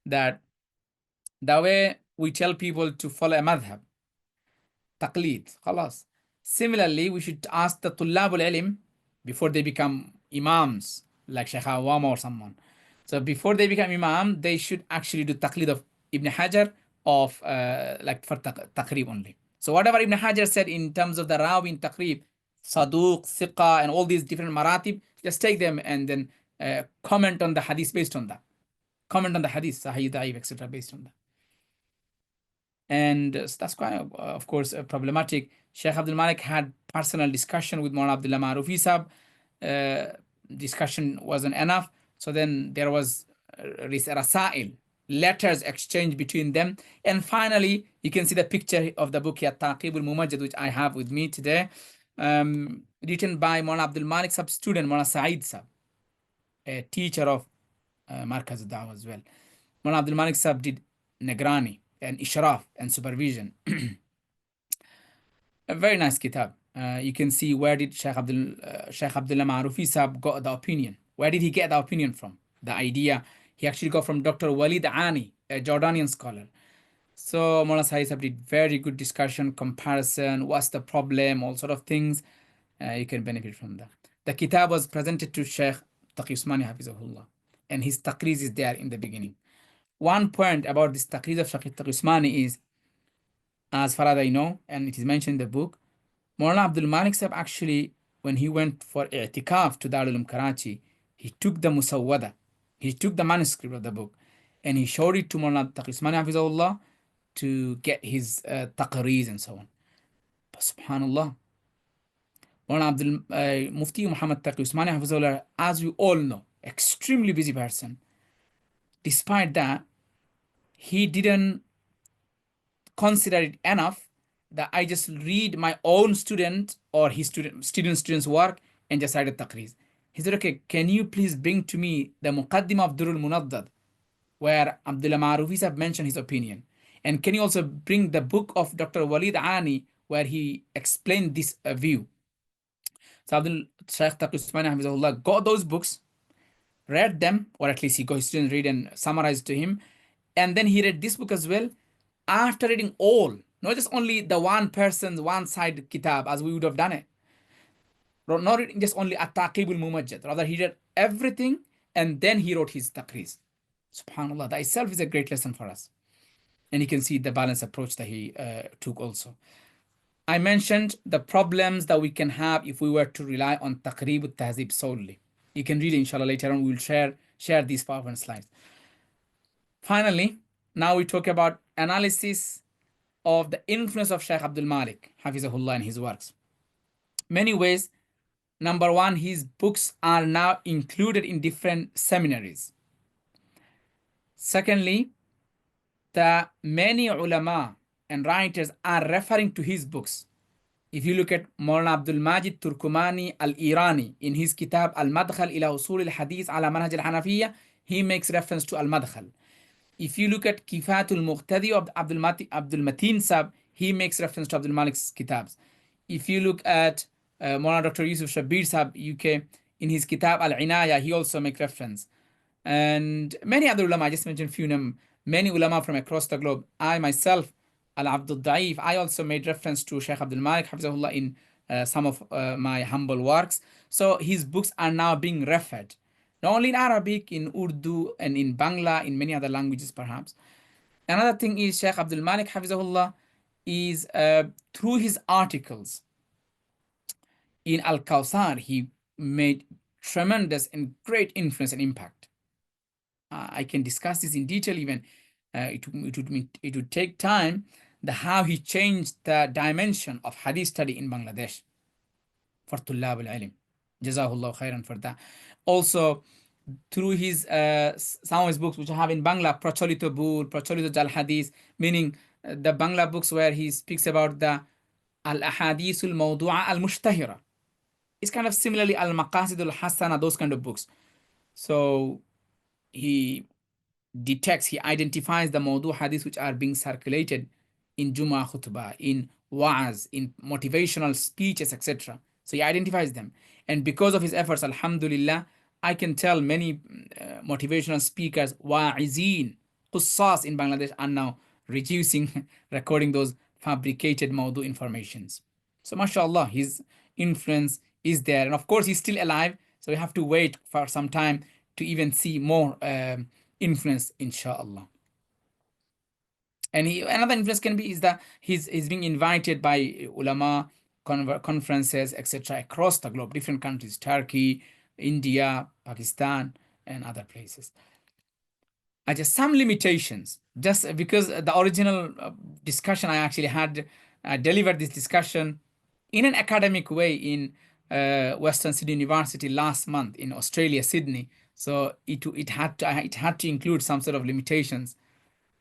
that the way we tell people to follow a madhab, taqleed, khalas. Similarly, we should ask the tullabul ilm before they become imams, like Shaykh Awama or someone. So before they become imam, they should actually do taqleed of Ibn Hajar of like for taqrib only. So whatever Ibn Hajar said in terms of the rawi in taqrib, saduq, thiqa, and all these different maratib, just take them and then comment on the hadith based on that. Comment on the hadith, sahih, da'if, etc. based on that. And that's quite, of course, problematic. Shaykh Abdul Malek had personal discussion with Maulana Abdullah Ma'rufi Sahab. Discussion wasn't enough. So then there was rasail, letters exchanged between them. And finally, you can see the picture of the book Taqib al-Mumajjad, which I have with me today, written by Maulana Abdul Malik Sahab student, Maulana Saeed Sahab, a teacher of Markaz al-Da'wah as well. Maulana Abdul Malik Sahab did Negrani and Ishraf and supervision. A very nice kitab. You can see where did Shaykh Abdullah Ma'rufi Sahab got the opinion. Where did he get the opinion from? The idea he actually got from Dr. Walid Ani, a Jordanian scholar. So Maulana Saeed Sahab did very good discussion, comparison, what's the problem, all sort of things. You can benefit from that. The kitab was presented to Shaykh Taqī Usmānī Hafizahullah, and his taqreez is there in the beginning. One point about this taqreez of Shaykh Taqī Usmānī is, as far as I know, and it is mentioned in the book, Maulana Abdul Malik Sahab actually, when he went for i'tikaf to Darul Uloom Karachi, he took the musawwada, he took the manuscript of the book, and he showed it to Maulana Taqī Usmānī Hafizahullah to get his taqreez and so on. But subhanallah, Maulana Muftī Muḥammad Taqī Usmānī Hafizahullah, as we all know, extremely busy person. Despite that, he didn't consider it enough that I just read my own student or his student's work and just write a taqreez. He said, okay, can you please bring to me the Muqaddimah of Durrul Munaddad, where Abdullah Ma'rufi Sahab mentioned his opinion? And can you also bring the book of Dr. Walid Ani, where he explained this view? So Shaykh Taqī Usmānī Hafizahullah got those books, read them, or at least he got his students read and summarized to him. And then he read this book as well. After reading all, not just only the one person's one-side kitab as we would have done it. Not reading just only At-Taqib al-Mumajjad. Rather, he read everything and then he wrote his taqreez. SubhanAllah, that itself is a great lesson for us. And you can see the balanced approach that he took also. I mentioned the problems that we can have if we were to rely on Taqrib al-Tahzib solely. You can read it, inshallah, later on. We'll share these PowerPoint slides. Finally, now we talk about analysis of the influence of Shaykh Abdul Malek, Hafizahullah, and his works. Many ways. Number one, his books are now included in different seminaries. Secondly, the many ulama and writers are referring to his books. If you look at Maulana Abdul Majid Turkumani al-Irani in his kitab al-Madkhal ila usul al-Hadith ala manhaj al-Hanafiyya, he makes reference to al-Madkhal. If you look at Kifatul Muqtadi of Abdul Mateen Sab, he makes reference to Abdul Malek's kitabs. If you look at Maulana Dr. Yusuf Shabir Sab, UK, in his kitab Al-Inaya, he also makes reference. And many other ulama, I just mentioned few names, many ulama from across the globe. I myself, Al-Abdul Da'if, I also made reference to Shaykh Abdul Malek, Hafizahullah, in some of my humble works. So his books are now being referred, not only in Arabic, in Urdu, and in Bangla, in many other languages perhaps. Another thing is Shaykh Abdul Malek, Hafizahullah, is through his articles in Al-Kawthar, he made tremendous and great influence and impact. I can discuss this in detail even. It would take time, how he changed the dimension of hadith study in Bangladesh for Tullab al-Ilm. Jazahullah khairan for that. Also, through his some of his books, which I have in Bangla, Pracholito Bul, Pracholito al-Hadith, meaning the Bangla books where he speaks about the al-Ahadith al-Mawdu'a al-Mushtahira. It's kind of similarly al-Maqasid al-Hasana, those kind of books. So he detects, he identifies the mawdu hadith which are being circulated in Jumu'ah khutbah, in wa'az, in motivational speeches, etc. So he identifies them. And because of his efforts, alhamdulillah, I can tell many motivational speakers, wa'izeen, qussas in Bangladesh are now reducing, recording those fabricated mawdu informations. So mashallah, his influence is there. And of course, he's still alive. So we have to wait for some time to even see more influence, inshallah. And another influence can be is that he's being invited by ulama conferences, etc., across the globe, different countries, Turkey, India, Pakistan, and other places. Just some limitations, just because the original discussion I actually had delivered this discussion in an academic way in Western Sydney University last month in Australia, Sydney. So it had to include some sort of limitations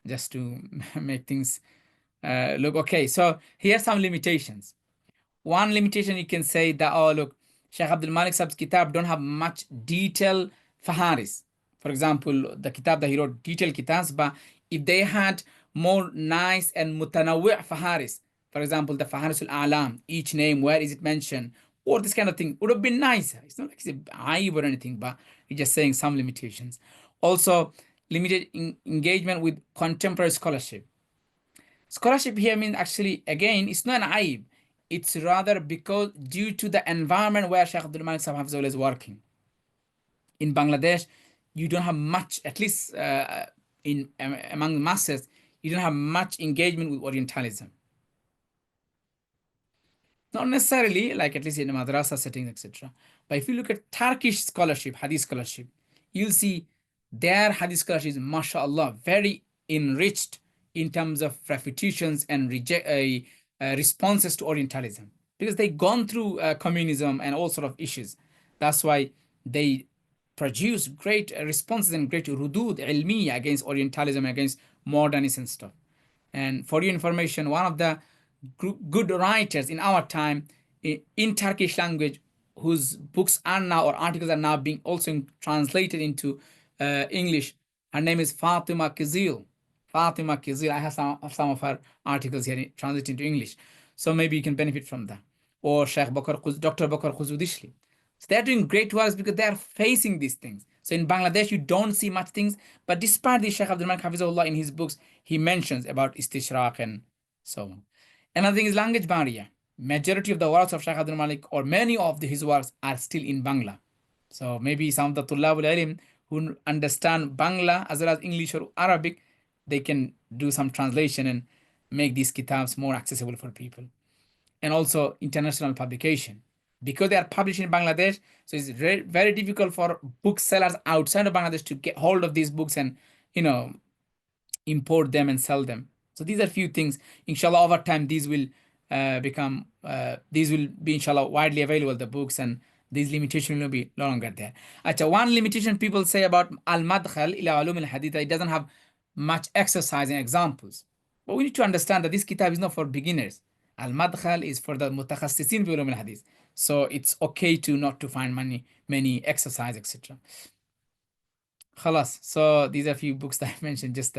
just to make things look okay. So here's some limitations. One limitation you can say that, oh look, Shaykh Abdul Malek Sab's kitab don't have much detailed faharis. For example, the kitab that he wrote, detailed kitabs, but if they had more nice and mutanawwi' faharis, for example, the faharis al-a'lam, each name, where is it mentioned, or this kind of thing, would have been nicer. It's not like it's a aib or anything, but he's just saying some limitations. Also, limited engagement with contemporary scholarship. Scholarship here means actually, again, it's not an aib. It's rather because due to the environment where Shaykh Abdul Malek Sahab is working. In Bangladesh, you don't have much, at least among the masses, you don't have much engagement with Orientalism. Not necessarily, like at least in a madrasa settings, etc. But if you look at Turkish scholarship, hadith scholarship, you'll see their hadith scholarship is, mashallah, very enriched in terms of refutations and responses to Orientalism. Because they've gone through communism and all sort of issues. That's why they produce great responses and great rudud ilmiya against Orientalism, against modernism and stuff. And for your information, one of the good writers in our time in Turkish language, whose books are now, or articles are now being also translated into English, her name is Fatima Kizil. Fatima Kizil, I have some of her articles here translated into English. So maybe you can benefit from that. Or Dr. Bakar Khuzudishli. So they're doing great works because they are facing these things. So in Bangladesh, you don't see much things, but despite this, Shaykh Abdul Malek Hafizahullah in his books, he mentions about istishraq and so on. Another thing is language barrier. Majority of the works of Shaykh Abdul Malek, or many of his works, are still in Bangla. So maybe some of the Tullab al-Ilm who understand Bangla as well as English or Arabic, they can do some translation and make these kitabs more accessible for people. And also international publication. Because they are published in Bangladesh, so it's very difficult for booksellers outside of Bangladesh to get hold of these books and, import them and sell them. So these are few things. Inshallah, over time, these will be, inshallah, widely available, the books, and these limitations will be no longer there. One limitation people say about al-Madkhal ila Ulum al-Hadith, it doesn't have much exercise and examples. But we need to understand that this kitab is not for beginners. Al-Madkhal is for the mutakhassisin fi Ulum al-Hadith. So it's okay to not to find many exercise, etc. خلاص. So these are few books that I mentioned. Just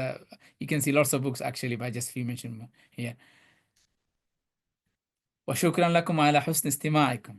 you can see lots of books actually, but just few mentioned here. وشكرا لكم على حسن استماعكم.